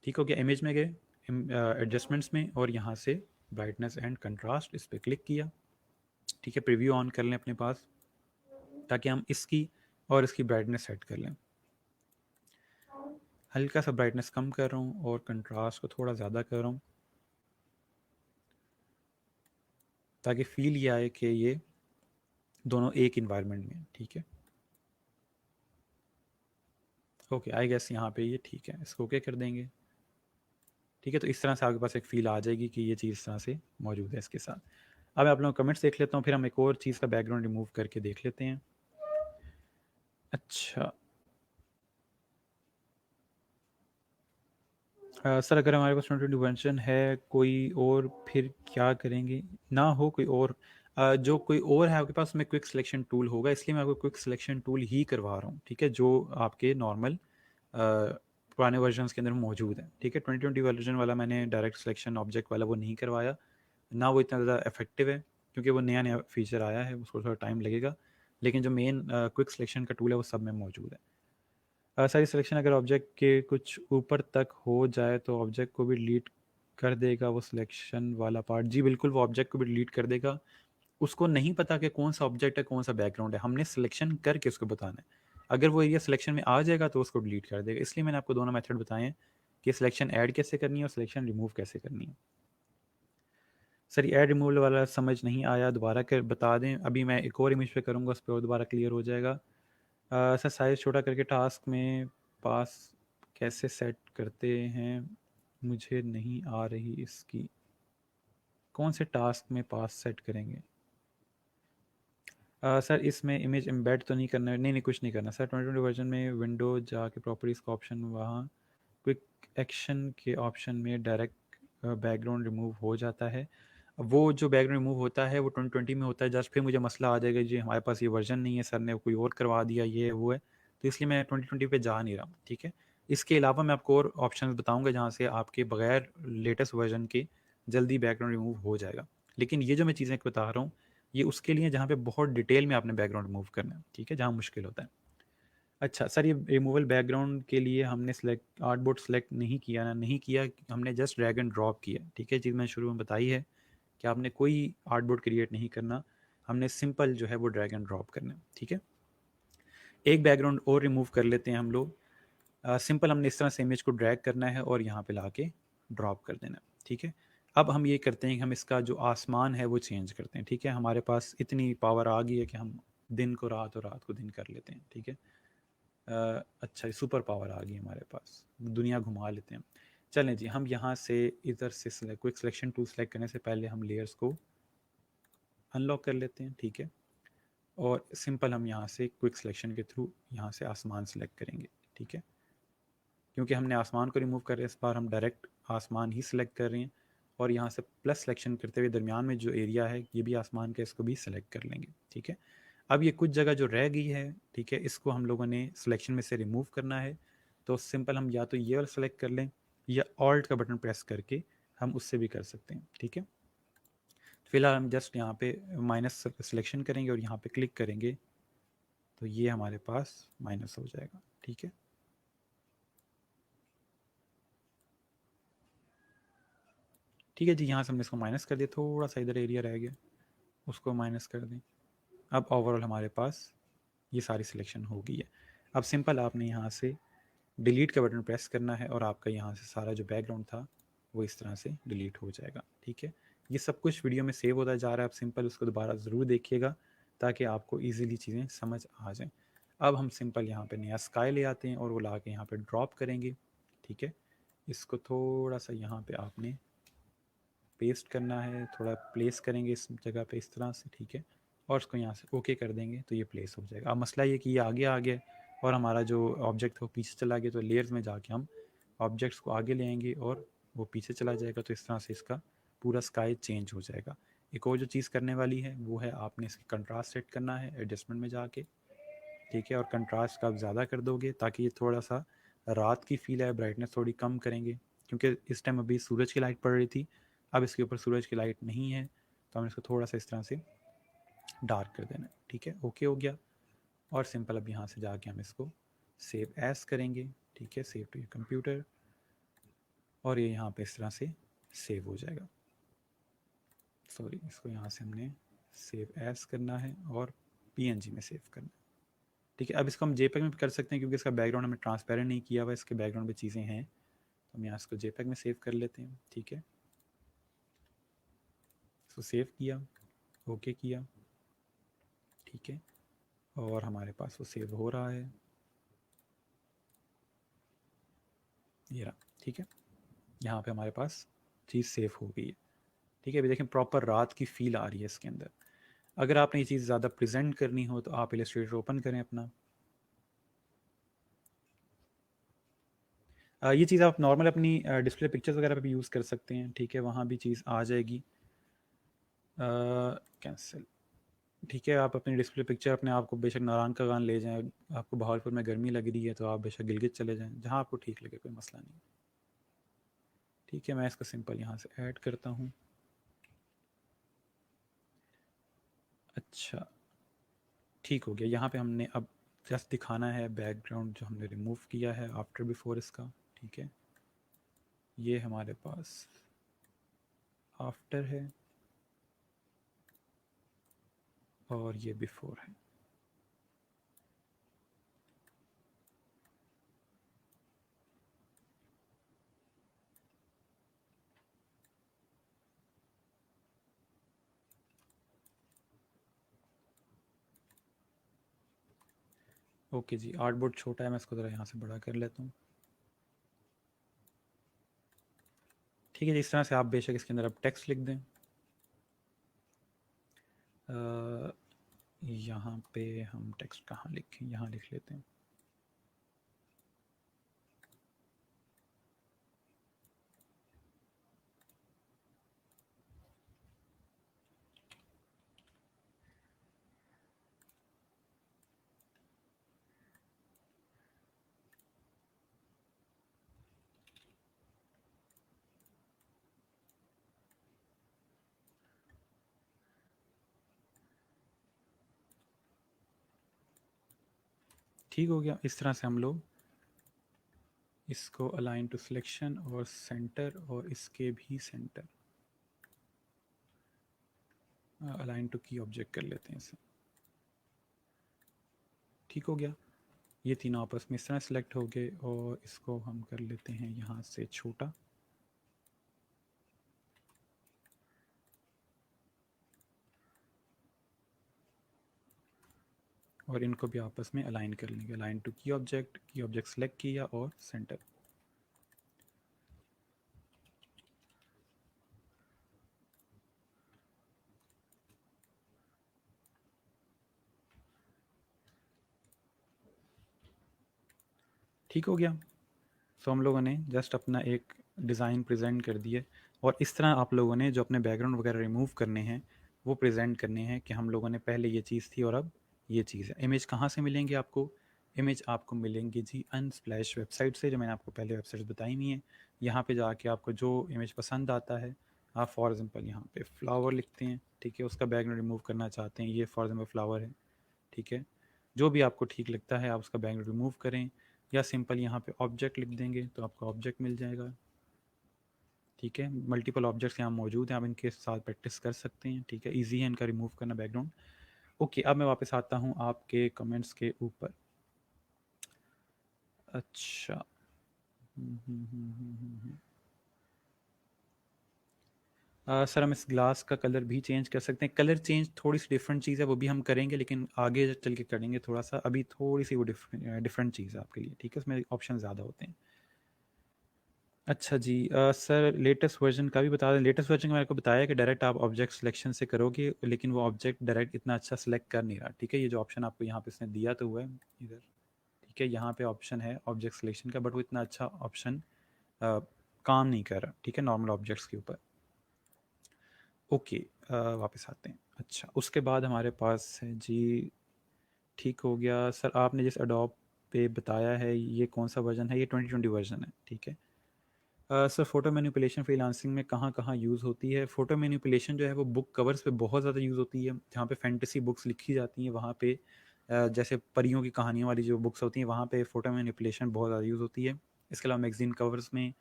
ठीक हो गया, इमेज में गए, एडजस्टमेंट्स में, और यहाँ से ब्राइटनेस एंड कंट्रास्ट, इस पर क्लिक किया, ठीक है, प्रीव्यू ऑन कर लें अपने पास ताकि हम इसकी और इसकी ब्राइटनेस सेट कर लें। हल्का सा ब्राइटनेस कम कर रहा हूँ और कंट्रास्ट को थोड़ा ज़्यादा कर रहा हूँ ताकि फील ये आए कि ये दोनों एक इन्वायरमेंट में, ठीक है। ओके, आई गेस यहाँ पे ये ठीक है, इसको ओके कर देंगे, ठीक है। तो इस तरह से आपके पास एक फ़ील आ जाएगी कि ये चीज़ इस तरह से मौजूद है इसके साथ। अब मैं आप लोगों कमेंट्स देख लेता हूँ, फिर हम एक और चीज़ का बैकग्राउंड रिमूव करके देख लेते हैं। अच्छा, सर अगर हमारे पास 2020 वर्जन है कोई और, फिर क्या करेंगे? ना हो कोई और, जो कोई और है आपके पास, में क्विक सिलेक्शन टूल होगा, इसलिए मैं आपको क्विक सिलेक्शन टूल ही करवा रहा हूँ, ठीक है, जो आपके नॉर्मल पुराने वर्जन्स के अंदर मौजूद है, ठीक है। 2020 वर्जन वाला मैंने डायरेक्ट सिलेक्शन ऑब्जेक्ट वाला वो नहीं करवाया, ना वो इतना ज़्यादा इफेक्टिव है क्योंकि वो नया नया फीचर आया है, उसको थोड़ा टाइम लगेगा, लेकिन जो मेन क्विक सिलेक्शन का टूल है वो सब में मौजूद है। सारी सिलेक्शन अगर ऑब्जेक्ट के कुछ ऊपर तक हो जाए तो ऑब्जेक्ट को भी डिलीट कर देगा वो सिलेक्शन वाला पार्ट। जी बिल्कुल, वो ऑब्जेक्ट को भी डिलीट कर देगा। उसको नहीं पता कि कौन सा ऑब्जेक्ट है, कौन सा बैकग्राउंड है, हमने सिलेक्शन करके उसको बताना है। अगर वो एरिया सिलेक्शन में आ जाएगा तो उसको डिलीट कर देगा। इसलिए मैंने आपको दोनों मेथड बताए हैं कि सिलेक्शन ऐड कैसे करनी है और सिलेक्शन रिमूव कैसे करनी है। सर ऐड रिमूवल वाला समझ नहीं आया, दोबारा कर बता दें। अभी मैं एक और इमेज पे करूँगा, उस पर और दोबारा क्लियर हो जाएगा। सर साइज़ छोटा करके टास्क में पास कैसे सेट करते हैं, मुझे नहीं आ रही इसकी। कौन से टास्क में पास सेट करेंगे? सर इसमें इमेज एम्बेड तो नहीं करना है? नहीं नहीं, कुछ नहीं करना सर। 2020 वर्जन में विंडो जाके प्रॉपर्टीज़ का ऑप्शन, वहाँ क्विक एक्शन के ऑप्शन में डायरेक्ट बैकग्राउंड रिमूव हो जाता है। वो जो बैकग्राउंड रिमूव होता है वो 2020 में होता है। जस्ट फिर मुझे मसला आ जाएगा जी हमारे पास ये वर्जन नहीं है, सर ने कोई और करवा दिया, ये है वो है, तो इसलिए मैं 2020 पे जा नहीं रहा हूँ, ठीक है। इसके अलावा मैं आपको और ऑप्शन बताऊँगा जहाँ से आपके बगैर लेटेस्ट वर्जन के जल्दी बैकग्राउंड रिमूव हो जाएगा। लेकिन ये जो मैं चीज़ें बता रहा हूँ ये उसके लिए जहाँ पे बहुत डिटेल में आपने बैकग्राउंड रिमूव करना है, ठीक है, जहाँ मुश्किल होता है। अच्छा सर, ये रिमूवल बैकग्राउंड के लिए हमने सेलेक्ट आर्टबोर्ड सेलेक्ट नहीं किया ना, नहीं किया, हमने जस्ट ड्रैग एंड ड्रॉप किया, ठीक है। चीज़ मैंने शुरू में बताई है कि आपने कोई आर्टबोर्ड क्रिएट नहीं करना, हमने सिंपल जो है वो ड्रैग एंड ड्रॉप करना है, ठीक है। एक बैकग्राउंड और रिमूव कर लेते हैं हम लोग। सिंपल हमने इस तरह से इमेज को ड्रैग करना है और यहाँ पे ला के ड्रॉप कर देना है, ठीक है। अब हम ये करते हैं कि हम इसका जो आसमान है वो चेंज करते हैं, ठीक है। हमारे पास इतनी पावर आ गई है कि हम दिन को रात और रात को दिन कर लेते हैं, ठीक है। अच्छा, सुपर पावर आ गई हमारे पास, दुनिया घुमा लेते हैं। चलें जी, हम यहाँ से इधर से क्विक सिलेक्शन टूल सेलेक्ट करने से पहले हम लेयर्स को अनलॉक कर लेते हैं, ठीक है। और सिंपल हम यहाँ से क्विक सिलेक्शन के थ्रू यहाँ से आसमान सेलेक्ट करेंगे, ठीक है। क्योंकि हमने आसमान को रिमूव कर रहे हैं, इस बार हम डायरेक्ट आसमान ही सिलेक्ट कर रहे हैं। और यहाँ से प्लस सिलेक्शन करते हुए दरमियान में जो एरिया है ये भी आसमान का, इसको भी सिलेक्ट कर लेंगे, ठीक है। अब ये कुछ जगह जो रह गई है, ठीक है, इसको हम लोगों ने सिलेक्शन में से रिमूव करना है। तो सिंपल हम या तो ये वाला सेलेक्ट कर लें या ऑल्ट का बटन प्रेस करके हम उससे भी कर सकते हैं, ठीक है। फिलहाल हम जस्ट यहाँ पे माइनस सिलेक्शन करेंगे और यहाँ पे क्लिक करेंगे तो ये हमारे पास माइनस हो जाएगा, ठीक है। ठीक है जी, यहाँ से हमने इसको माइनस कर दिया, थोड़ा सा इधर एरिया रह गया, उसको माइनस कर दें। अब ओवरऑल हमारे पास ये सारी सिलेक्शन हो गई है। अब सिंपल आपने यहाँ से डिलीट का बटन प्रेस करना है और आपका यहाँ से सारा जो बैकग्राउंड था वो इस तरह से डिलीट हो जाएगा। ठीक है, ये सब कुछ वीडियो में सेव होता जा रहा है। आप सिंपल उसको दोबारा ज़रूर देखिएगा ताकि आपको ईजिली चीज़ें समझ आ जाएं। अब हम सिंपल यहाँ पे नया स्काई ले आते हैं और वो ला के यहाँ पे ड्रॉप करेंगे। ठीक है, इसको थोड़ा सा यहाँ पे आपने पेस्ट करना है, थोड़ा प्लेस करेंगे इस जगह पे इस तरह से। ठीक है, और उसको यहाँ से ओके कर देंगे तो ये प्लेस हो जाएगा। अब मसला ये कि ये आगे आ गया और हमारा जो ऑब्जेक्ट था वो पीछे चला गया, तो लेयर्स में जाके हम ऑब्जेक्ट्स को आगे ले आएंगे और वो पीछे चला जाएगा, तो इस तरह से इसका पूरा स्काई चेंज हो जाएगा। एक और जो चीज़ करने वाली है वो है आपने इसकी कंट्रास्ट सेट करना है एडजस्टमेंट में जाके। ठीक है, और कंट्रास्ट का आप ज़्यादा कर दोगे ताकि ये थोड़ा सा रात की फील है। ब्राइटनेस थोड़ी कम करेंगे क्योंकि इस टाइम अभी सूरज की लाइट पड़ रही थी, अब इसके ऊपर सूरज की लाइट नहीं है, तो हमें इसको थोड़ा सा इस तरह से डार्क कर देना है। ठीक है, ओके हो गया। और सिंपल अब यहाँ से जाके हम इसको सेव एज करेंगे। ठीक है, सेव टू योर कंप्यूटर, और ये यहाँ पे इस तरह से सेव हो जाएगा। सॉरी, इसको यहाँ से हमने सेव एज करना है और पीएनजी में सेव करना है। ठीक है, अब इसको हम जेपेग में भी कर सकते हैं क्योंकि इसका बैकग्राउंड हमने ट्रांसपेरेंट नहीं किया हुआ, इसके बैकग्राउंड में चीज़ें हैं, तो हम यहाँ इसको जेपेग में सेव कर लेते हैं। ठीक है, इसको सेव किया, ओके किया। ठीक है, और हमारे पास वो सेव हो रहा है, ये रहा। ठीक है, यहाँ पे हमारे पास चीज़ सेव हो गई है। ठीक है, अभी देखें प्रॉपर रात की फील आ रही है इसके अंदर। अगर आपने ये चीज़ ज़्यादा प्रेजेंट करनी हो तो आप इलस्ट्रेटर ओपन करें अपना। ये चीज़ आप नॉर्मल अपनी डिस्प्ले पिक्चर्स वगैरह पे भी यूज़ कर सकते हैं। ठीक है, वहाँ भी चीज़ आ जाएगी। कैंसिल। ठीक है, आप अपनी डिस्प्ले पिक्चर अपने आप को बेशक नारायण का गान ले जाएं, आपको बहावलपुर में गर्मी लग रही है तो आप बेशक गिलगित चले जाएं, जहाँ आपको ठीक लगे, कोई मसला नहीं। ठीक है, मैं इसको सिंपल यहाँ से ऐड करता हूँ। अच्छा, ठीक हो गया। यहाँ पे हमने अब जस्ट दिखाना है बैकग्राउंड जो हमने रिमूव किया है आफ्टर बिफोर इसका। ठीक है, ये हमारे पास आफ्टर है और ये बिफोर है। ओके जी, आर्टबोर्ड छोटा है, मैं इसको ज़रा यहाँ से बड़ा कर लेता हूँ। ठीक है जी, इस तरह से आप बेशक इसके अंदर अब टेक्स्ट लिख दें। यहाँ पे हम टेक्स्ट कहाँ लिखें, यहाँ लिख लेते हैं। ठीक हो गया। इस तरह से हम लोग इसको अलाइन टू सिलेक्शन और सेंटर, और इसके भी सेंटर अलाइन टू की ऑब्जेक्ट कर लेते हैं इसे। ठीक हो गया, ये तीनों आपस में इस तरह सेलेक्ट हो गए और इसको हम कर लेते हैं यहाँ से छोटा। और इनको भी आपस में अलाइन कर लेंगे, अलाइन टू की ऑब्जेक्ट सेलेक्ट किया और सेंटर। ठीक हो गया। सो हम लोगों ने जस्ट अपना एक डिज़ाइन प्रेजेंट कर दिए, और इस तरह आप लोगों ने जो अपने बैकग्राउंड वगैरह रिमूव करने हैं वो प्रेजेंट करने हैं कि हम लोगों ने पहले ये चीज़ थी और अब ये चीज़ है। इमेज कहाँ से मिलेंगे आपको? इमेज आपको मिलेंगे जी अनस्प्लैश वेबसाइट से, जो मैंने आपको पहले वेबसाइट्स बताई हुई हैं। यहाँ पे जाके आपको जो इमेज पसंद आता है, आप फॉर एग्जांपल यहाँ पे फ्लावर लिखते हैं। ठीक है, उसका बैकग्राउंड रिमूव करना चाहते हैं, ये फॉर एग्जांपल फ्लावर है। ठीक है, जो भी आपको ठीक लगता है आप उसका बैकग्राउंड रिमूव करें, या सिंपल यहाँ पे ऑब्जेक्ट लिख देंगे तो आपको ऑब्जेक्ट मिल जाएगा। ठीक है, मल्टीपल ऑब्जेक्ट्स यहाँ मौजूद हैं, आप इनके साथ प्रैक्टिस कर सकते हैं। ठीक है, ईजी है इनका रिमूव करना बैकग्राउंड। ओके, अब मैं वापस आता हूँ आपके कमेंट्स के ऊपर। अच्छा, सर हम इस ग्लास का कलर भी चेंज कर सकते हैं। कलर चेंज थोड़ी सी डिफरेंट चीज़ है, वो भी हम करेंगे, लेकिन आगे चल के करेंगे थोड़ा सा। अभी थोड़ी सी वो डिफरेंट चीज़ है आपके लिए। ठीक है, उसमें ऑप्शन ज़्यादा होते हैं। अच्छा जी, सर लेटेस्ट वर्जन का भी बता दें। लेटेस्ट वर्जन का मेरे को बताया कि डायरेक्ट आप ऑब्जेक्ट सिलेक्शन से करोगे, लेकिन वो ऑब्जेक्ट डायरेक्ट इतना अच्छा सेलेक्ट कर नहीं रहा। ठीक है, ये जो ऑप्शन आपको यहाँ पे इसने दिया तो हुआ है इधर। ठीक है, यहाँ पे ऑप्शन है ऑब्जेक्ट सिलेक्शन का, बट वो इतना अच्छा ऑप्शन काम नहीं कर रहा। ठीक है, नॉर्मल ऑब्जेक्ट्स के ऊपर। ओके, वापस आते हैं। अच्छा, उसके बाद हमारे पास है जी, ठीक हो गया सर। आपने जिस अडोब पे बताया है, ये कौन सा वर्जन है? ये 2020 वर्जन है। ठीक है सर, फ़ोटो मैनिपुलेशन फ्रीलांसिंग में कहाँ कहाँ यूज़ होती है? फ़ोटो मैनिपुलेशन जो है वो बुक कवर्स पे बहुत ज़्यादा यूज़ होती है। जहाँ पे फैंटेसी बुक्स लिखी जाती हैं वहाँ पे जैसे परियों की कहानियों वाली जो बुक्स होती हैं, वहाँ पे फ़ोटो मैनिपुलेशन बहुत ज़्यादा यूज़ होती है। इसके अलावा मैगज़ीन कवर्स में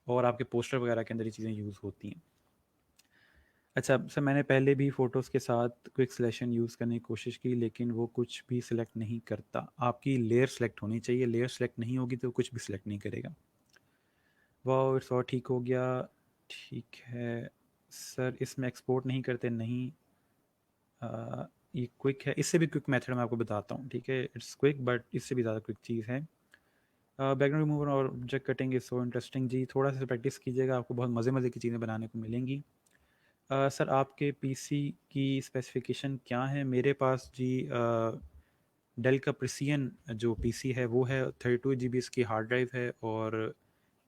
और आपके पोस्टर वगैरह के अंदर ये चीज़ें यूज़ होती हैं। अच्छा सर, मैंने पहले भी फ़ोटोज़ के साथ क्विक सिलेक्शन यूज़ करने की कोशिश की, लेकिन वो कुछ भी सिलेक्ट नहीं करता। आपकी लेयर सेलेक्ट होनी चाहिए, लेयर सेलेक्ट नहीं होगी तो कुछ भी सिलेक्ट नहीं करेगा। वाह, इट्स और ठीक हो गया। ठीक है सर, इसमें एक्सपोर्ट नहीं करते नहीं। ये क्विक है, इससे भी क्विक मेथड मैं आपको बताता हूँ। ठीक है, इट्स क्विक बट इससे भी ज़्यादा क्विक चीज़ है। बैकग्राउंड रिमूवर और object cutting is so interesting जी, थोड़ा सा प्रैक्टिस कीजिएगा, आपको बहुत मज़े मज़े की चीज़ें बनाने को मिलेंगी। सर आपके पीसी की स्पेसिफिकेशन क्या है? मेरे पास जी डेल का प्रिसियन जो पीसी है वो है। 32 GB इसकी हार्ड ड्राइव है और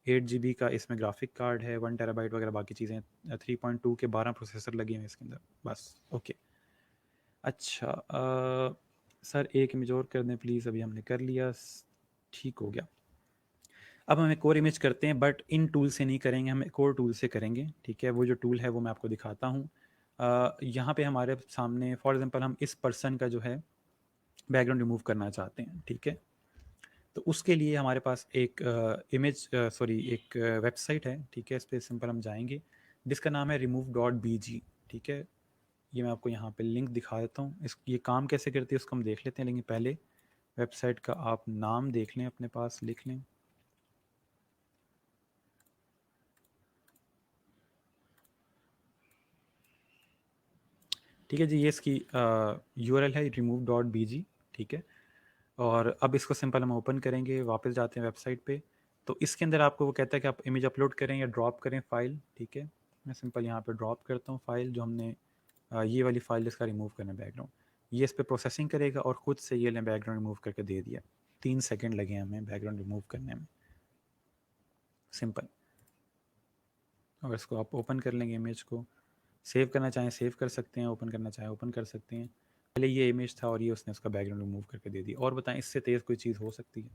8 GB का इसमें ग्राफिक कार्ड है, 1 TB वगैरह बाकी चीज़ें। 3.2 के 12 प्रोसेसर लगे हैं इसके अंदर बस। ओके, अच्छा सर एक इमेज और कर दें प्लीज़। अभी हमने कर लिया, ठीक हो गया। अब हम एक और इमेज करते हैं, बट इन टूल से नहीं करेंगे, हम एक और टूल से करेंगे। ठीक है, वो जो टूल है वो मैं आपको दिखाता हूँ। यहाँ पे हमारे सामने फॉर एग्जांपल हम इस पर्सन का जो है बैकग्राउंड रिमूव करना चाहते हैं। ठीक है, तो उसके लिए हमारे पास एक इमेज सॉरी एक वेबसाइट है। ठीक है, इस पर सिंपल हम जाएंगे, जिसका नाम है remove.bg। ठीक है, ये मैं आपको यहाँ पे लिंक दिखा देता हूँ। इस ये काम कैसे करती है उसको हम देख लेते हैं, लेकिन पहले वेबसाइट का आप नाम देख लें, अपने पास लिख लें। ठीक है जी, ये इसकी URL है remove.bg। ठीक है, और अब इसको सिंपल हम ओपन करेंगे, वापस जाते हैं वेबसाइट पे। तो इसके अंदर आपको वो कहता है कि आप इमेज अपलोड करें या ड्रॉप करें फ़ाइल। ठीक है, मैं सिंपल यहाँ पे ड्रॉप करता हूँ फ़ाइल जो हमने ये वाली फ़ाइल जिसका रिमूव करना है बैकग्राउंड। ये इस पर प्रोसेसिंग करेगा और ख़ुद से ये लें बैकग्राउंड रिमूव करके दे दिया। 3 सेकेंड लगे हमें बैकग्राउंड रिमूव करने में, सिंपल। और इसको आप ओपन कर लेंगे इमेज को, सेव करना चाहें सेव कर सकते हैं, ओपन करना चाहें ओपन कर सकते हैं। पहले ये इमेज था और ये उसने उसका बैकग्राउंड रिमूव करके दे दी। और बताएं, इससे तेज़ कोई चीज़ हो सकती है?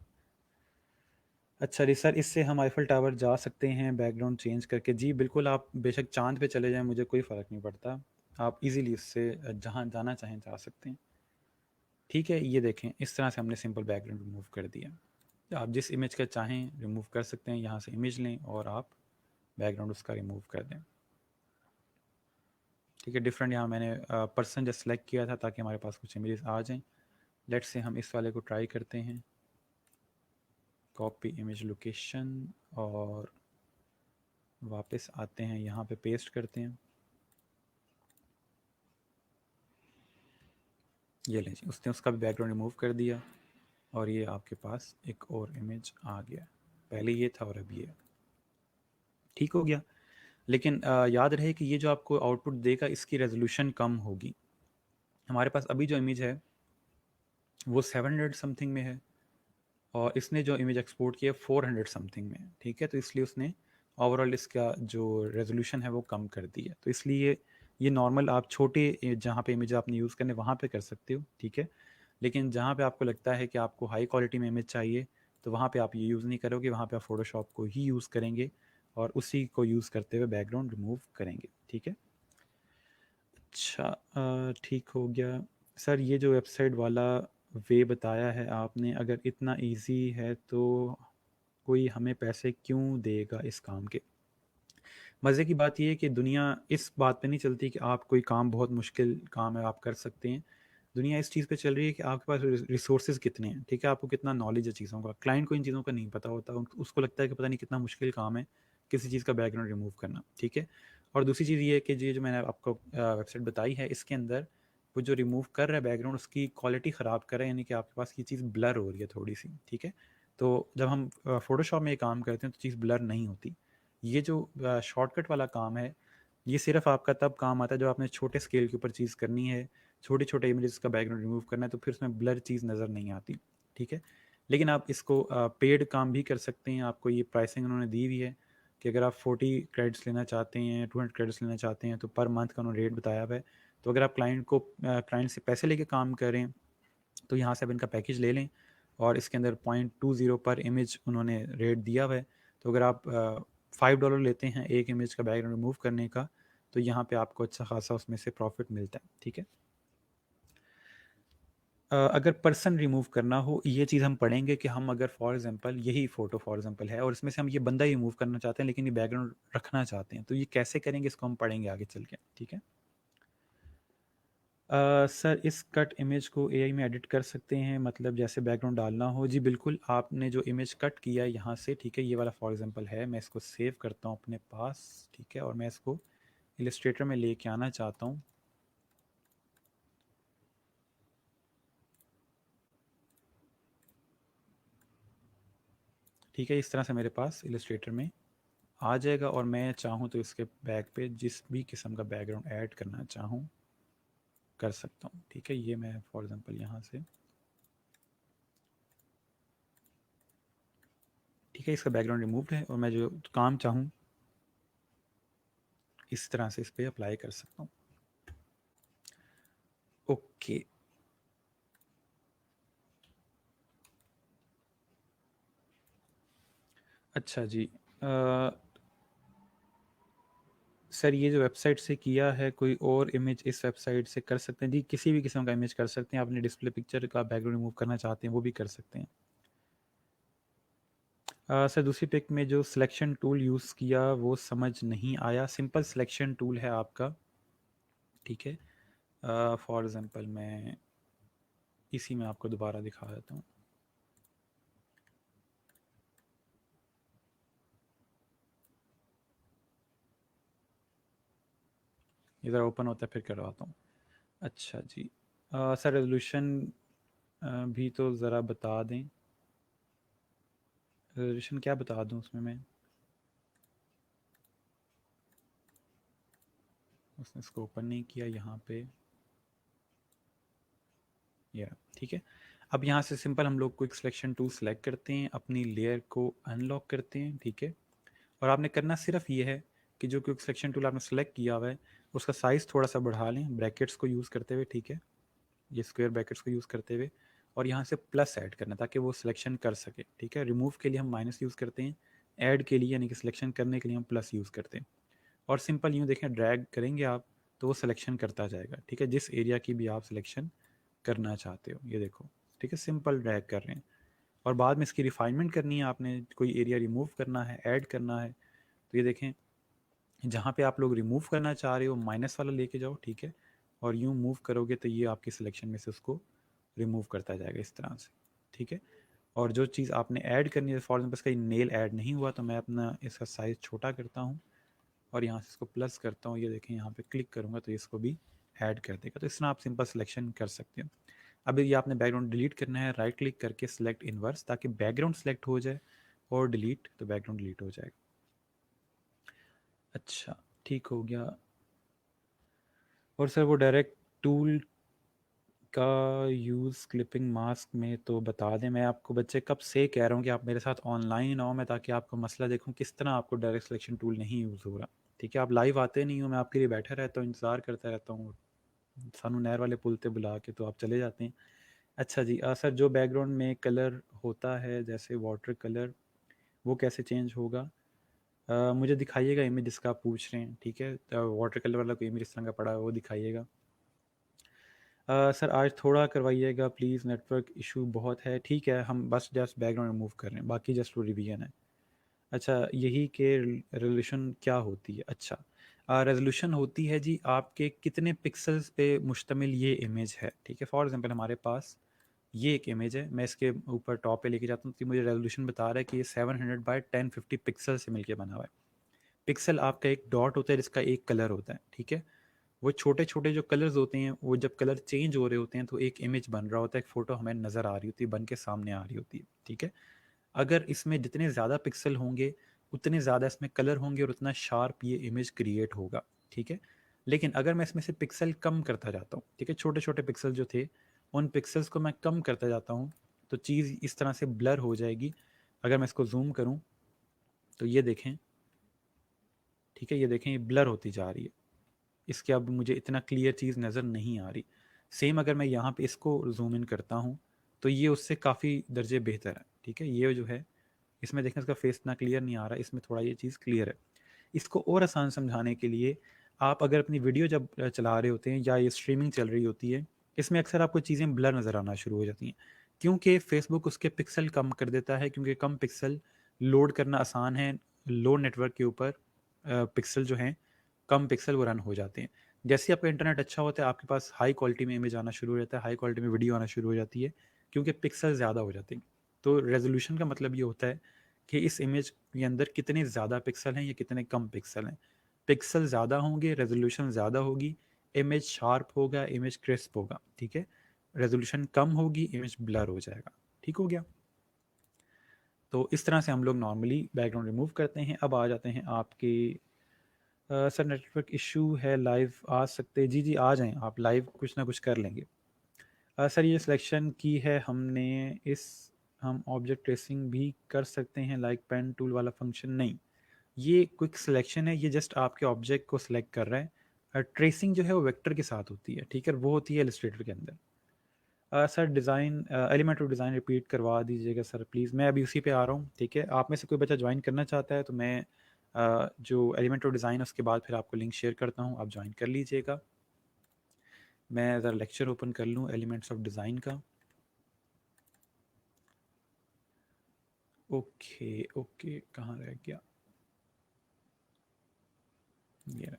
अच्छा जी सर, इससे हम आईफल टावर जा सकते हैं बैकग्राउंड चेंज करके? जी बिल्कुल, आप बेशक चांद पे चले जाएं, मुझे कोई फ़र्क नहीं पड़ता। आप इजीली इससे जहाँ जाना चाहें जा सकते हैं। ठीक है, ये देखें, इस तरह से हमने सिंपल बैकग्राउंड रिमूव कर दिया। आप जिस इमेज का चाहें रिमूव कर सकते हैं, यहाँ से इमेज लें और आप बैकग्राउंड उसका रिमूव कर दें। ठीक है, डिफरेंट यहाँ मैंने पर्सन जस्ट सेलेक्ट किया था ताकि हमारे पास कुछ इमेजेस आ जाएं। लेट्स से हम इस वाले को ट्राई करते हैं, कॉपी इमेज लोकेशन, और वापस आते हैं यहाँ पे पेस्ट करते हैं। ये लें जी, उसने उसका भी बैकग्राउंड रिमूव कर दिया और ये आपके पास एक और इमेज आ गया। पहले ये था और अब ये। ठीक हो गया, लेकिन याद रहे कि ये जो आपको आउटपुट देगा इसकी रेजोल्यूशन कम होगी। हमारे पास अभी जो इमेज है वो 700 समथिंग में है और इसने जो इमेज एक्सपोर्ट किया 400 समथिंग में। ठीक है, तो इसलिए उसने ओवरऑल इसका जो रेजोल्यूशन है वो कम कर दी है। तो इसलिए ये नॉर्मल आप छोटे जहाँ पे इमेज आपने यूज़ करने वहाँ पे कर सकते हो। ठीक है, लेकिन जहाँ पे आपको लगता है कि आपको हाई क्वालिटी में इमेज चाहिए तो वहाँ पे आप ये यूज़ नहीं करोगे, वहाँ पे आप फोटोशॉप को ही यूज़ करेंगे और उसी को यूज़ करते हुए बैकग्राउंड रिमूव करेंगे। ठीक है, अच्छा ठीक हो गया सर। ये जो वेबसाइट वाला वे बताया है आपने, अगर इतना इजी है तो कोई हमें पैसे क्यों देगा इस काम के? मज़े की बात ये है कि दुनिया इस बात पे नहीं चलती कि आप कोई काम बहुत मुश्किल काम है आप कर सकते हैं। दुनिया इस चीज़ पे चल रही है कि आपके पास रिसोर्सेज कितने हैं, ठीक है, आपको कितना नॉलेज है चीज़ों का। क्लाइंट को इन चीज़ों का नहीं पता होता, उसको लगता है कि पता नहीं कितना मुश्किल काम है किसी चीज़ का बैकग्राउंड रिमूव करना, ठीक है। और दूसरी चीज़ ये है कि ये जो मैंने आपको वेबसाइट बताई है, इसके अंदर वो जो रिमूव कर रहा है बैकग्राउंड, उसकी क्वालिटी ख़राब कर रहा है, यानी कि आपके पास ये चीज़ ब्लर हो रही है थोड़ी सी, ठीक है। तो जब हम फोटोशॉप में ये काम करते हैं तो चीज़ ब्लर नहीं होती। ये जो शॉर्टकट वाला काम है, ये सिर्फ आपका तब काम आता है जब आपने छोटे स्केल के ऊपर चीज़ करनी है, छोटे छोटे इमेजेस का बैकग्राउंड रिमूव करना है, तो फिर उसमें ब्लर चीज़ नज़र नहीं आती, ठीक है। लेकिन आप इसको पेड काम भी कर सकते हैं। आपको ये प्राइसिंग उन्होंने दी हुई है कि अगर आप 40 क्रेडिट्स लेना चाहते हैं, 200 क्रेडिट्स लेना चाहते हैं, तो पर मंथ का उन्होंने रेट बताया हुआ है। तो अगर आप क्लाइंट से पैसे लेके काम करें तो यहाँ से आप इनका पैकेज ले लें, और इसके अंदर 0.20 पर इमेज उन्होंने रेट दिया हुआ है। तो अगर आप $5 लेते हैं एक इमेज का बैकग्राउंड रिमूव करने का, तो यहाँ पे आपको अच्छा खासा उसमें से प्रॉफिट मिलता है, ठीक है। अगर पर्सन रिमूव करना हो, ये चीज़ हम पढ़ेंगे कि हम अगर फॉर एग्जांपल यही फ़ोटो फॉर एग्जांपल है और इसमें से हम ये बंदा ही रिमूव करना चाहते हैं लेकिन ये बैकग्राउंड रखना चाहते हैं, तो ये कैसे करेंगे इसको हम पढ़ेंगे आगे चल के, ठीक है। सर इस कट इमेज को एआई में एडिट कर सकते हैं, मतलब जैसे बैकग्राउंड डालना हो? जी बिल्कुल, आपने जो इमेज कट किया है यहाँ से, ठीक है, ये वाला फॉर एग्जांपल है, मैं इसको सेव करता हूँ अपने पास, ठीक है, और मैं इसको इलस्ट्रेटर में लेके आना चाहता हूँ। ठीक है, इस तरह से मेरे पास इलस्ट्रेटर में आ जाएगा, और मैं चाहूँ तो इसके बैक पे जिस भी किस्म का बैकग्राउंड ऐड करना चाहूँ कर सकता हूँ, ठीक है। ये मैं फॉर एग्जांपल यहाँ से, ठीक है, इसका बैकग्राउंड रिमूव्ड है, और मैं जो काम चाहूँ इस तरह से इस पर अप्लाई कर सकता हूँ। ओके, अच्छा जी। सर ये जो वेबसाइट से किया है, कोई और इमेज इस वेबसाइट से कर सकते हैं? जी किसी भी किस्म का इमेज कर सकते हैं, आपने डिस्प्ले पिक्चर का बैकग्राउंड रिमूव करना चाहते हैं वो भी कर सकते हैं। सर दूसरी पिक में जो सिलेक्शन टूल यूज़ किया वो समझ नहीं आया। सिंपल सिलेक्शन टूल है आपका, ठीक है। फॉर एग्जांपल मैं इसी में आपको दोबारा दिखा देता हूँ। इधर ओपन होता है फिर करवाता हूँ। अच्छा जी। सर रेजोल्यूशन भी तो ज़रा बता दें। रेजोल्यूशन क्या बता दूँ उसमें मैं? उसने इसको ओपन नहीं किया यहाँ पे, या ठीक है। अब यहाँ से सिंपल हम लोग क्विक सिलेक्शन टूल सेलेक्ट करते हैं, अपनी लेयर को अनलॉक करते हैं, ठीक है। और आपने करना सिर्फ ये है कि जो क्विक सिलेक्शन टूल आपने सेलेक्ट किया हुआ है उसका साइज़ थोड़ा सा बढ़ा लें ब्रैकेट्स को यूज़ करते हुए, ठीक है, ये स्क्वायर ब्रैकेट्स को यूज़ करते हुए, और यहाँ से प्लस ऐड करना ताकि वो सिलेक्शन कर सके, ठीक है। रिमूव के लिए हम माइनस यूज़ करते हैं, ऐड के लिए यानी कि सिलेक्शन करने के लिए हम प्लस यूज़ करते हैं। और सिंपल यूँ देखें, ड्रैग करेंगे आप तो वो सिलेक्शन करता जाएगा, ठीक है, जिस एरिया की भी आप सिलेक्शन करना चाहते हो, ये देखो, ठीक है, सिंपल ड्रैग कर रहे हैं। और बाद में इसकी रिफाइनमेंट करनी है, आपने कोई एरिया रिमूव करना है, ऐड करना है, तो ये देखें जहाँ पे आप लोग रिमूव करना चाह रहे हो माइनस वाला लेके जाओ, ठीक है, और यूँ मूव करोगे तो ये आपकी सिलेक्शन में से उसको रिमूव करता जाएगा इस तरह से, ठीक है। और जो चीज़ आपने ऐड करनी है, फॉर एग्जाम्पल इसका नेल ऐड नहीं हुआ तो मैं अपना इसका साइज़ छोटा करता हूँ और यहाँ से इसको प्लस करता हूँ, ये देखें यहाँ पे क्लिक करूँगा तो इसको भी ऐड कर देगा। तो इस तरह आप सिंपल सिलेक्शन कर सकते हो। अब ये आपने बैकग्राउंड डिलीट करना है, राइट क्लिक करके सिलेक्ट इनवर्स, ताकि बैकग्राउंड सेलेक्ट हो जाए और डिलीट, तो बैकग्राउंड डिलीट हो जाएगा। अच्छा, ठीक हो गया। और सर वो डायरेक्ट टूल का यूज़ क्लिपिंग मास्क में तो बता दें। मैं आपको बच्चे कब से कह रहा हूँ कि आप मेरे साथ ऑनलाइन आओ, मैं ताकि आपको मसला देखूँ किस तरह आपको डायरेक्ट सिलेक्शन टूल नहीं यूज़ हो रहा, ठीक है। आप लाइव आते नहीं हो, मैं आपके लिए बैठा रहता हूँ, इंतज़ार करता रहता हूँ, सानू नहर वाले पुल पे बुला के तो आप चले जाते हैं। अच्छा जी, सर जो बैकग्राउंड में कलर होता है जैसे वाटर कलर, वो कैसे चेंज होगा? मुझे दिखाइएगा इमेज जिसका आप पूछ रहे हैं, ठीक है। वाटर कलर वाला कोई इमेज इस तरह का पड़ा है वो दिखाइएगा। सर आज थोड़ा करवाइएगा प्लीज़, नेटवर्क इशू बहुत है। ठीक है, हम बस जस्ट बैकग्राउंड रिमूव कर रहे हैं, बाकी जस्ट वो रिवीजन है। अच्छा, यही कि रेजोल्यूशन क्या होती है? अच्छा, रेजोल्यूशन होती है जी आपके कितने पिक्सल्स पे मुश्तमिल ये इमेज है, ठीक है? फॉर एग्जांपल हमारे पास ये एक इमेज है, मैं इसके ऊपर टॉप पे लेके जाता हूँ तो मुझे रेजोल्यूशन बता रहा है कि ये 700 बाय 1050 पिक्सल से मिलके बना हुआ है। पिक्सल आपका एक डॉट होता है जिसका एक कलर होता है, ठीक है? वो छोटे छोटे जो कलर्स होते हैं, वो जब कलर चेंज हो रहे होते हैं तो एक इमेज बन रहा होता है, एक फ़ोटो हमें नज़र आ रही होती है, बन के सामने आ रही होती है, ठीक है? अगर इसमें जितने ज़्यादा पिक्सल होंगे उतने ज़्यादा इसमें कलर होंगे और उतना शार्प ये इमेज क्रिएट होगा, ठीक है? लेकिन अगर मैं इसमें से पिक्सल कम करता जाता हूँ, ठीक है, छोटे छोटे पिक्सल जो थे उन पिक्सल्स को मैं कम करता जाता हूँ, तो चीज़ इस तरह से ब्लर हो जाएगी। अगर मैं इसको जूम करूँ तो ये देखें, ठीक है, ये देखें ये ब्लर होती जा रही है, इसके अब मुझे इतना क्लियर चीज़ नज़र नहीं आ रही। सेम अगर मैं यहाँ पे इसको जूम इन करता हूँ तो ये उससे काफ़ी दर्जे बेहतर है, ठीक है? ये जो है इसमें देखें इसका फेस इतना क्लियर नहीं आ रहा, इसमें थोड़ा ये चीज़ क्लियर है। इसको और आसान समझाने के लिए आप अगर अपनी वीडियो जब चला रहे होते हैं या ये स्ट्रीमिंग चल रही होती है, इसमें अक्सर आपको चीज़ें ब्लर नज़र आना शुरू हो जाती हैं, क्योंकि फेसबुक उसके पिक्सल कम कर देता है, क्योंकि कम पिक्सल लोड करना आसान है। लो नेटवर्क के ऊपर पिक्सल जो हैं कम पिक्सल वो रन हो जाते हैं। जैसे ही आपका इंटरनेट अच्छा होता है आपके पास हाई क्वालिटी में इमेज आना शुरू हो जाता है, हाई क्वालिटी में वीडियो आना शुरू हो जाती है, क्योंकि पिक्सल ज़्यादा हो जाते हैं। तो रेजोल्यूशन का मतलब ये होता है कि इस इमेज के अंदर कितने ज़्यादा पिक्सल हैं या कितने कम पिक्सल हैं। पिक्सल ज़्यादा होंगे, रेजोल्यूशन ज़्यादा होगी, इमेज शार्प होगा, इमेज क्रिस्प होगा, ठीक है? रेजोल्यूशन कम होगी, इमेज ब्लर हो जाएगा। ठीक हो गया? तो इस तरह से हम लोग नॉर्मली बैकग्राउंड रिमूव करते हैं। अब आ जाते हैं आपके सर नेटवर्क इशू है, लाइव आ सकते? जी जी, आ जाएं आप, लाइव कुछ ना कुछ कर लेंगे। सर ये सिलेक्शन की है हमने, इस हम ऑब्जेक्ट ट्रेसिंग भी कर सकते हैं लाइक पेन टूल वाला फंक्शन? नहीं, ये क्विक सिलेक्शन है, ये जस्ट आपके ऑब्जेक्ट को सिलेक्ट कर रहा है। ट्रेसिंग जो है वो वेक्टर के साथ होती है, ठीक है? वो होती है इलस्ट्रेटर के अंदर। Sir design element of design repeat करवा दीजिएगा सर प्लीज़। मैं अभी उसी पे आ रहा हूँ, ठीक है? आप में से कोई बच्चा ज्वाइन करना चाहता है तो मैं जो एलिमेंट ऑफ डिज़ाइन उसके बाद फिर आपको लिंक शेयर करता हूँ, आप ज्वाइन कर लीजिएगा। मैं ज़रा लेक्चर ओपन कर लूँ एलिमेंट्स ऑफ डिज़ाइन का। ओके ओके, कहाँ रह गया ये?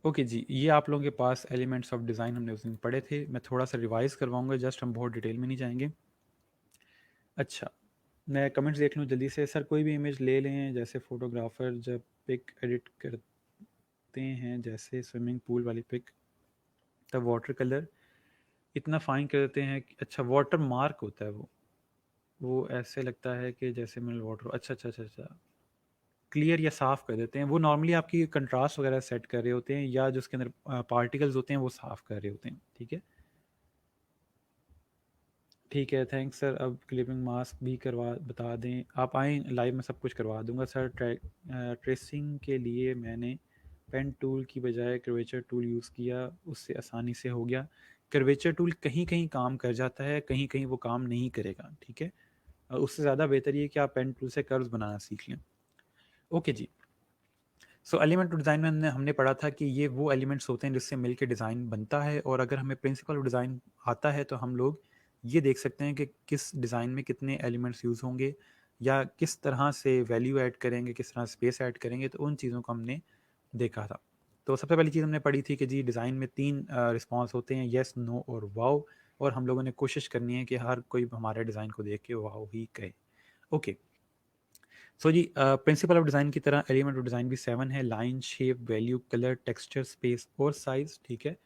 ओके जी, ये आप लोगों के पास एलिमेंट्स ऑफ डिज़ाइन हमने उस दिन पढ़े थे। मैं थोड़ा सा रिवाइज़ करवाऊँगा, जस्ट हम बहुत डिटेल में नहीं जाएँगे। अच्छा, मैं कमेंट्स देख लूँ जल्दी से। सर कोई भी इमेज ले लें, जैसे फ़ोटोग्राफ़र जब पिक एडिट करते हैं, जैसे स्विमिंग पूल वाली पिक, तब वाटर कलर इतना फाइन कर देते हैं कि अच्छा वाटर मार्क होता है वो ऐसे लगता है कि जैसे मिनरल वाटर। अच्छा अच्छा अच्छा अच्छा, क्लियर या साफ़ कर देते हैं। वो नॉर्मली आपकी कंट्रास्ट वगैरह सेट कर रहे होते हैं, या जो उसके अंदर पार्टिकल्स होते हैं वो साफ़ कर रहे होते हैं, ठीक है? ठीक है, थैंक्स सर। अब क्लिपिंग मास्क भी करवा बता दें, आप आएँ लाइव में सब कुछ करवा दूंगा सर। ट्रेसिंग के लिए मैंने पेन टूल की बजाय कर्वेचर टूल यूज़ किया, उससे आसानी से हो गया। कर्वेचर टूल कहीं कहीं काम कर जाता है, कहीं कहीं वो काम नहीं करेगा, ठीक है? उससे ज़्यादा बेहतर ये कि आप पेन टूल से कर्व्स बनाना सीख लें। ओके जी। सो एलिमेंट डिज़ाइन में हमने पढ़ा था कि ये वो एलिमेंट्स होते हैं जिससे मिलके डिज़ाइन बनता है, और अगर हमें प्रिंसिपल ऑफ डिज़ाइन आता है तो हम लोग ये देख सकते हैं कि किस डिज़ाइन में कितने एलिमेंट्स यूज़ होंगे, या किस तरह से वैल्यू ऐड करेंगे, किस तरह स्पेस ऐड करेंगे, तो उन चीज़ों को हमने देखा था। तो सबसे पहली चीज़ हमने पढ़ी थी कि जी डिज़ाइन में 3 रिस्पॉन्स होते हैं, येस, नो और वाओ, और हम लोगों ने कोशिश करनी है कि हर कोई हमारे डिज़ाइन को देख के वाओ ही कहे। ओके, सो जी प्रिंसिपल ऑफ डिज़ाइन की तरह एलिमेंट ऑफ डिज़ाइन भी 7 है: line, shape, value, colour, texture, space और साइज़, ठीक है?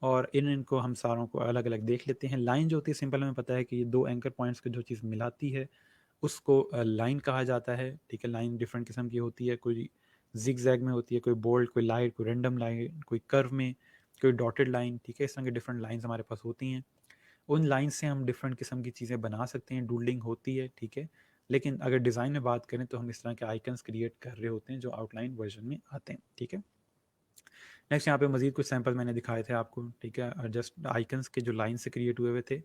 और इनको हम सारों को अलग अलग देख लेते हैं। लाइन जो होती है, सिंपल हमें पता है कि ये दो एंकर पॉइंट्स को जो चीज़ मिलाती है उसको लाइन कहा जाता है, ठीक है? लाइन डिफरेंट किस्म की होती है, कोई जिग जैग में होती है, कोई बोल्ड, कोई लाइट, कोई रेंडम लाइन, कोई कर्व में, कोई डॉटेड लाइन, ठीक है? इस तरह की डिफरेंट लाइन्स हमारे पास होती हैं। उन लाइन से हम डिफरेंट किस्म की चीज़ें बना सकते हैं, डूडलिंग होती है, ठीक है? लेकिन अगर डिज़ाइन में बात करें तो हम इस तरह के आइकन्स क्रिएट कर रहे होते हैं जो आउटलाइन वर्जन में आते हैं, ठीक है? नेक्स्ट यहाँ पे मजीद कुछ सैंपल मैंने दिखाए थे आपको, ठीक है? और जस्ट आइकन्स के जो लाइन से क्रिएट हुए हुए थे,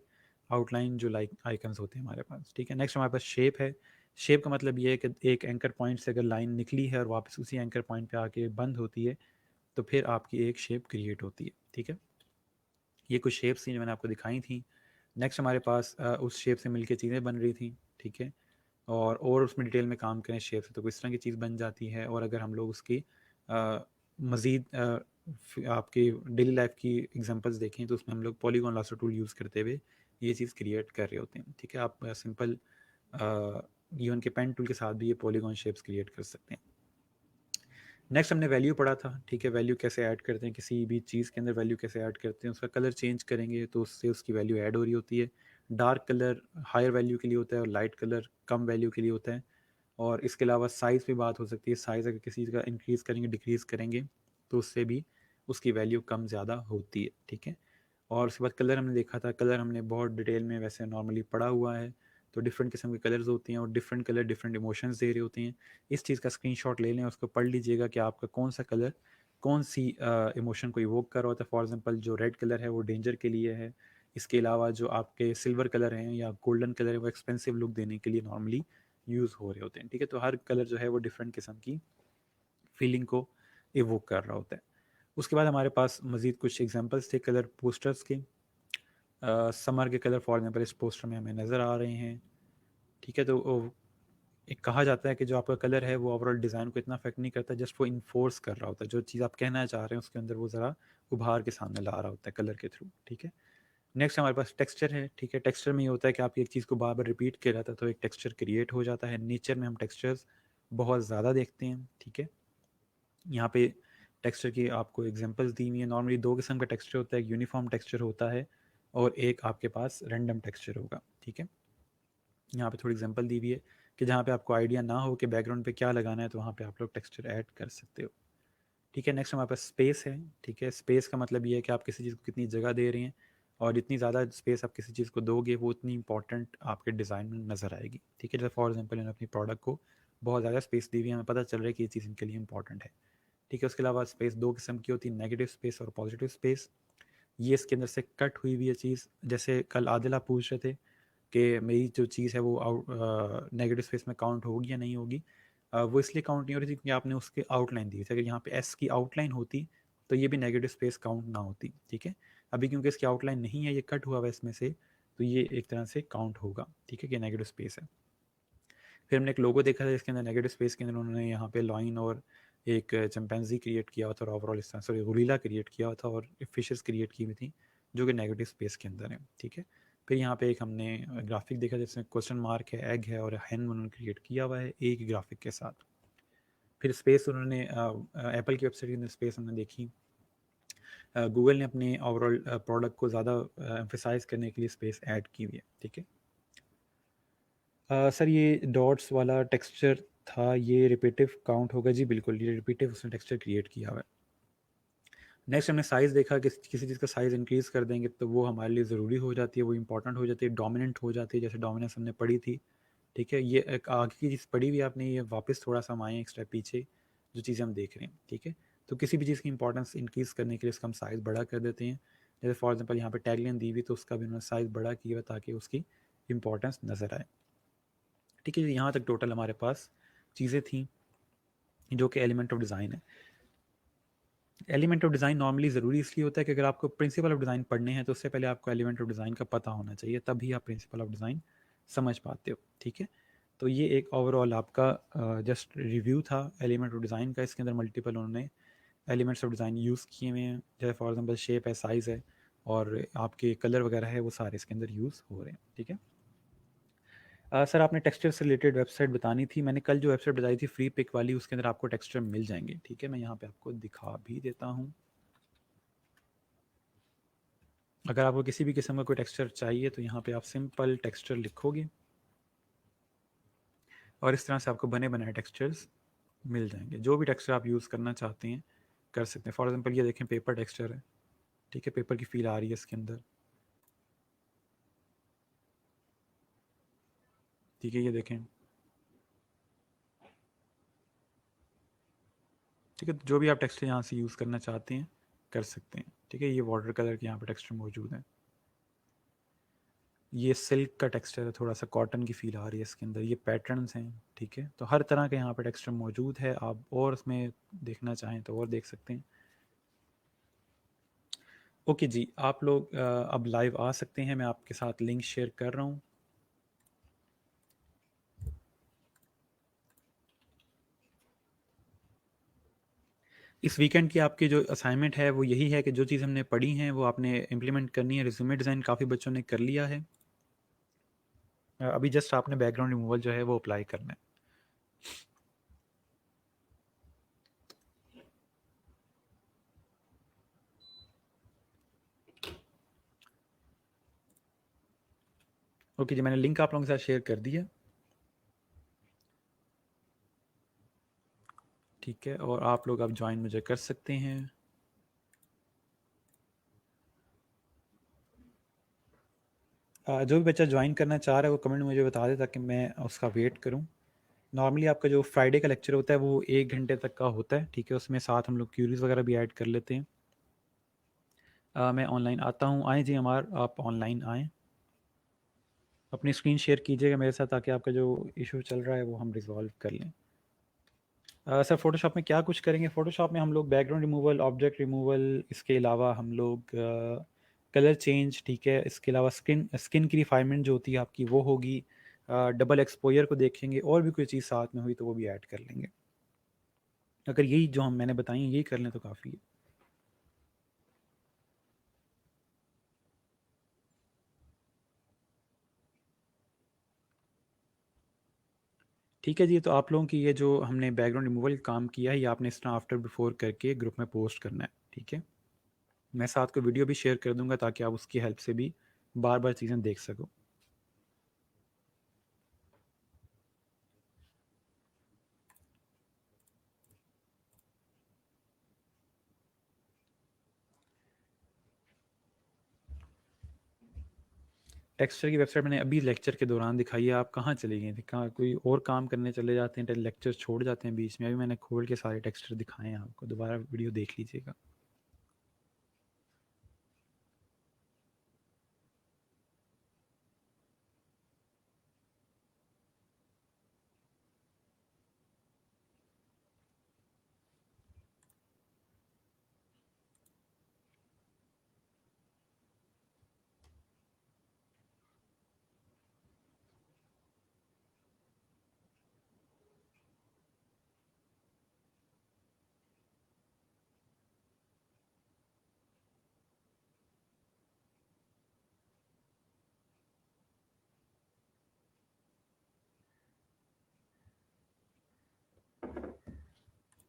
आउटलाइन जो लाइक आइकन्स होते हैं हमारे पास, ठीक है? नेक्स्ट हमारे पास शेप है। शेप का मतलब ये है कि एक एंकर पॉइंट से अगर लाइन निकली है और वापस उसी एंकर पॉइंट पे आके बंद होती है, तो फिर आपकी एक शेप क्रिएट होती है, ठीक है? ये कुछ शेप्स थी जो मैंने आपको दिखाई थी। नेक्स्ट हमारे पास उस शेप से मिलके चीज़ें बन रही थी, ठीक है। और उसमें डिटेल में काम करें शेप से तो किस तरह की चीज़ बन जाती है। और अगर हम लोग उसकी मज़ीद आपकी डेली लाइफ की एग्जांपल्स देखें तो उसमें हम लोग पॉलीगॉन लासो टूल यूज़ करते हुए ये चीज़ क्रिएट कर रहे होते हैं, ठीक है। आप सिंपल इवन के पेन टूल के साथ भी ये पॉलीगॉन शेप्स क्रिएट कर सकते हैं। नेक्स्ट हमने वैल्यू पढ़ा था, ठीक है। वैल्यू कैसे ऐड करते हैं, किसी भी चीज़ के अंदर वैल्यू कैसे ऐड करते हैं। उसका कलर चेंज करेंगे तो उससे उसकी वैल्यू ऐड हो रही होती है। डार्क कलर हायर वैल्यू के लिए होता है और लाइट कलर कम वैल्यू के लिए होता है। और इसके अलावा साइज़ पे बात हो सकती है। साइज़ अगर किसी चीज़ का इंक्रीज़ करेंगे डिक्रीज़ करेंगे तो उससे भी उसकी वैल्यू कम ज़्यादा होती है, ठीक है। और उसके बाद कलर हमने देखा था। कलर हमने बहुत डिटेल में वैसे नॉर्मली पढ़ा हुआ है। तो डिफरेंट किस्म के कलर्स होती हैं और डिफरेंट कलर डिफरेंट इमोशंस दे रहे होते हैं। इस चीज़ का स्क्रीनशॉट ले लें, उसको पढ़ लीजिएगा कि आपका कौन सा कलर कौन सी इमोशन को इवोक कर रहा होता है। फॉर एग्जांपल जो रेड कलर है वो डेंजर के लिए है। इसके अलावा जो आपके सिल्वर कलर हैं या गोल्डन कलर है वो एक्सपेंसिव लुक देने के लिए नॉर्मली यूज़ हो रहे होते हैं, ठीक है। तो हर कलर जो है वो डिफरेंट किस्म की फीलिंग को इवोक कर रहा होता है। उसके बाद हमारे पास मज़ीद कुछ एग्जांपल्स थे कलर पोस्टर्स के। समर के कलर फॉर एग्जांपल इस पोस्टर में हमें नज़र आ रहे हैं, ठीक है। तो एक कहा जाता है कि जो आपका कलर है वो ओवरऑल डिज़ाइन को इतना अफेक्ट नहीं करता, जस्ट वो इन्फोर्स कर रहा होता है। जो चीज़ आप कहना चाह रहे हैं उसके अंदर वो ज़रा उभार के सामने ला रहा होता है कलर के थ्रू, ठीक है। नेक्स्ट हमारे पास टेक्सचर है, ठीक है। टेक्सचर में ये होता है कि आप एक चीज़ को बार बार रिपीट कर रहा था तो एक टेक्सचर क्रिएट हो जाता है। नेचर में हम टेक्सचर्स बहुत ज़्यादा देखते हैं, ठीक है। यहाँ पे टेक्सचर की आपको एग्जांपल्स दी हुई है। नॉर्मली दो किस्म का टेक्सचर होता है, एक यूनिफॉर्म टेक्सचर होता है और एक आपके पास रैंडम टेक्सचर होगा, ठीक है। यहाँ पे थोड़ी एग्जांपल दी हुई है कि जहाँ पे आपको आइडिया ना हो कि बैकग्राउंड पे क्या लगाना है तो वहाँ पे आप लोग टेक्सचर ऐड कर सकते हो, ठीक है। नेक्स्ट हमारे पास स्पेस है, ठीक है। स्पेस का मतलब ये है कि आप किसी चीज़ को कितनी जगह दे रहे हैं और जितनी ज़्यादा स्पेस आप किसी चीज़ को दोगे वो उतनी इंपॉर्टेंट आपके डिज़ाइन में नज़र आएगी, ठीक है। जैसे फॉर एग्जांपल मैंने अपनी प्रोडक्ट को बहुत ज़्यादा स्पेस दी हुई है, हमें पता चल रहा है कि ये चीज़ इनके लिए इंपॉर्टेंट है, ठीक है। उसके अलावा स्पेस दो किस्म की होती है, नेगेटिव स्पेस और पॉजिटिव स्पेस। ये इसके अंदर से कट हुई हुई है चीज़। जैसे कल आदिल आप पूछ रहे थे कि मेरी जो चीज़ है वो नेगेटिव स्पेस में काउंट होगी या नहीं होगी। वो इसलिए काउंट नहीं हो रही थी क्योंकि आपने उसके आउटलाइन दी थी। अगर यहाँ पे एस की आउटलाइन होती तो ये भी नेगेटिव स्पेस काउंट ना होती, ठीक है। अभी क्योंकि इसकी आउटलाइन नहीं है, ये कट हुआ हुआ है इसमें से, तो ये एक तरह से काउंट होगा, ठीक है, कि नेगेटिव स्पेस है। फिर हमने एक लोगो देखा था जिसके अंदर नेगेटिव स्पेस के अंदर उन्होंने यहाँ पे लॉइन और एक चिंपैंजी क्रिएट किया हुआ था और ओवरऑल इस तरह सॉरी गुरिल्ला क्रिएट किया हुआ था और फिशेस क्रिएट की हुई थी जो कि नेगेटिव स्पेस के अंदर है, ठीक है। फिर यहाँ पे एक हमने ग्राफिक देखा जिसमें क्वेश्चन मार्क है, एग है और हैन उन्होंने क्रिएट किया हुआ है एक ग्राफिक के साथ। फिर स्पेस उन्होंने एप्पल की वेबसाइट के अंदर स्पेस हमने देखी। गूगल ने अपने ओवरऑल प्रोडक्ट को ज़्यादा एम्फेसाइज करने के लिए स्पेस ऐड की हुई है, ठीक है। सर ये डॉट्स वाला टेक्सचर था, ये रिपीटिव काउंट होगा? जी बिल्कुल, ये रिपीटिव उसने टेक्सचर क्रिएट किया हुआ है। नेक्स्ट हमने साइज़ देखा कि किसी चीज़ का साइज़ इंक्रीज़ कर देंगे तो वो हमारे लिए ज़रूरी हो जाती है, वो इंपॉर्टेंट हो जाती है, डोमिनेंट हो जाती है, जैसे डोमिनेंस हमने पढ़ी थी, ठीक है। ये एक आगे की चीज़ पढ़ी हुई आपने, ये वापस थोड़ा सा हम आए एक स्टेप पीछे, जो चीज़ें हम देख रहे हैं, ठीक है। तो किसी भी चीज़ की इंपॉर्टेंस इंक्रीज़ करने के लिए उसका हम साइज़ बड़ा कर देते हैं। जैसे फॉर एग्जांपल यहाँ पे टैगलाइन दी हुई तो उसका भी उन्होंने साइज़ बड़ा किया हुआ ताकि उसकी इंपॉर्टेंस नज़र आए, ठीक है। यहाँ तक टोटल हमारे पास चीज़ें थी जो कि एलिमेंट ऑफ डिज़ाइन है। एलिमेंट ऑफ डिज़ाइन नॉर्मली ज़रूरी इसलिए होता है कि अगर आपको प्रिंसिपल ऑफ डिज़ाइन पढ़ने हैं तो उससे पहले आपको एलिमेंट ऑफ डिज़ाइन का पता होना चाहिए, तभी आप प्रिंसिपल ऑफ डिज़ाइन समझ पाते हो, ठीक है। तो ये एक ओवरऑल आपका जस्ट रिव्यू था एलिमेंट ऑफ डिज़ाइन का। इसके अंदर मल्टीपल उन्होंने एलिमेंट्स ऑफ डिज़ाइन यूज़ किए हुए हैं, जैसे फॉर एग्जांपल शेप है, साइज़ है और आपके कलर वगैरह है, वो सारे इसके अंदर यूज़ हो रहे हैं, ठीक है। सर आपने टेक्सचर से रिलेटेड वेबसाइट बतानी थी। मैंने कल जो वेबसाइट बताई थी फ्री पिक वाली, उसके अंदर आपको टेक्सचर मिल जाएंगे, ठीक है। मैं यहाँ पे आपको दिखा भी देता हूँ। अगर आपको किसी भी किस्म का कोई टेक्सचर चाहिए तो यहाँ पे आप सिंपल टेक्सचर लिखोगे और इस तरह से आपको बने बनाए टेक्सचर्स मिल जाएंगे। जो भी टेक्सचर आप यूज़ करना चाहते हैं कर सकते हैं। फॉर एग्जांपल ये देखें पेपर टेक्सचर है, ठीक है। पेपर की फील आ रही है इसके अंदर, ठीक है। ये देखें, ठीक है। जो भी आप टेक्सचर यहाँ से यूज़ करना चाहते हैं कर सकते हैं, ठीक है। ये वाटर कलर के यहाँ पे टेक्सचर मौजूद हैं। ये सिल्क का टेक्सचर है, थोड़ा सा कॉटन की फील आ रही है इसके अंदर। ये पैटर्न्स हैं, ठीक है। तो हर तरह के यहाँ पे टेक्सचर मौजूद है। आप और उसमें देखना चाहें तो और देख सकते हैं। ओके जी, आप लोग अब लाइव आ सकते हैं, मैं आपके साथ लिंक शेयर कर रहा हूँ। इस वीकेंड की आपकी जो असाइनमेंट है वो यही है कि जो चीज़ हमने पढ़ी हैं वो आपने इम्प्लीमेंट करनी है। रिज्यूमे डिज़ाइन काफ़ी बच्चों ने कर लिया है। अभी जस्ट आपने बैकग्राउंड रिमूवल जो है वो अप्लाई करना है। ओके जी, मैंने लिंक आप लोगों के साथ शेयर कर दिया। ठीक है, और आप लोग अब ज्वाइन मुझे कर सकते हैं। जो भी बच्चा ज्वाइन करना चाह रहा है वो कमेंट में मुझे बता दे ताकि मैं उसका वेट करूं। नॉर्मली आपका जो फ्राइडे का लेक्चर होता है वो 1 घंटे तक का होता है। ठीक है, उसमें साथ हम लोग क्यूरीज वगैरह भी ऐड कर लेते हैं। मैं ऑनलाइन आता हूँ, आएँ जी हमार, आप ऑनलाइन आएँ। अपनी स्क्रीन शेयर कीजिएगा मेरे साथ ताकि आपका जो इशू चल रहा है वो हम रिजॉल्व कर लें। सर फ़ोटोशॉप में क्या कुछ करेंगे? फ़ोटोशॉप में हम लोग बैकग्राउंड रिमूवल, ऑब्जेक्ट रिमूवल, इसके अलावा हम लोग कलर चेंज, ठीक है, इसके अलावा स्किन स्किन की रिफाइनमेंट जो होती है आपकी वो होगी। डबल एक्सपोजर को देखेंगे, और भी कोई चीज़ साथ में हुई तो वो भी ऐड कर लेंगे। अगर यही जो हम मैंने बताई यही कर लें तो काफ़ी है। ठीक है जी, तो आप लोगों की ये जो हमने बैकग्राउंड रिमूवल काम किया है ये आपने इस तरह आफ्टर बिफोर करके ग्रुप में पोस्ट करना है। ठीक है, मैं साथ को वीडियो भी शेयर कर दूंगा ताकि आप उसकी हेल्प से भी बार बार चीज़ें देख सको। टेक्सचर की वेबसाइट मैंने अभी लेक्चर के दौरान दिखाई है। आप कहाँ चले गए थे? कहाँ कोई और काम करने चले जाते हैं, लेक्चर छोड़ जाते हैं बीच में? अभी मैंने खोल के सारे टेक्सचर दिखाए हैं आपको, दोबारा वीडियो देख लीजिएगा।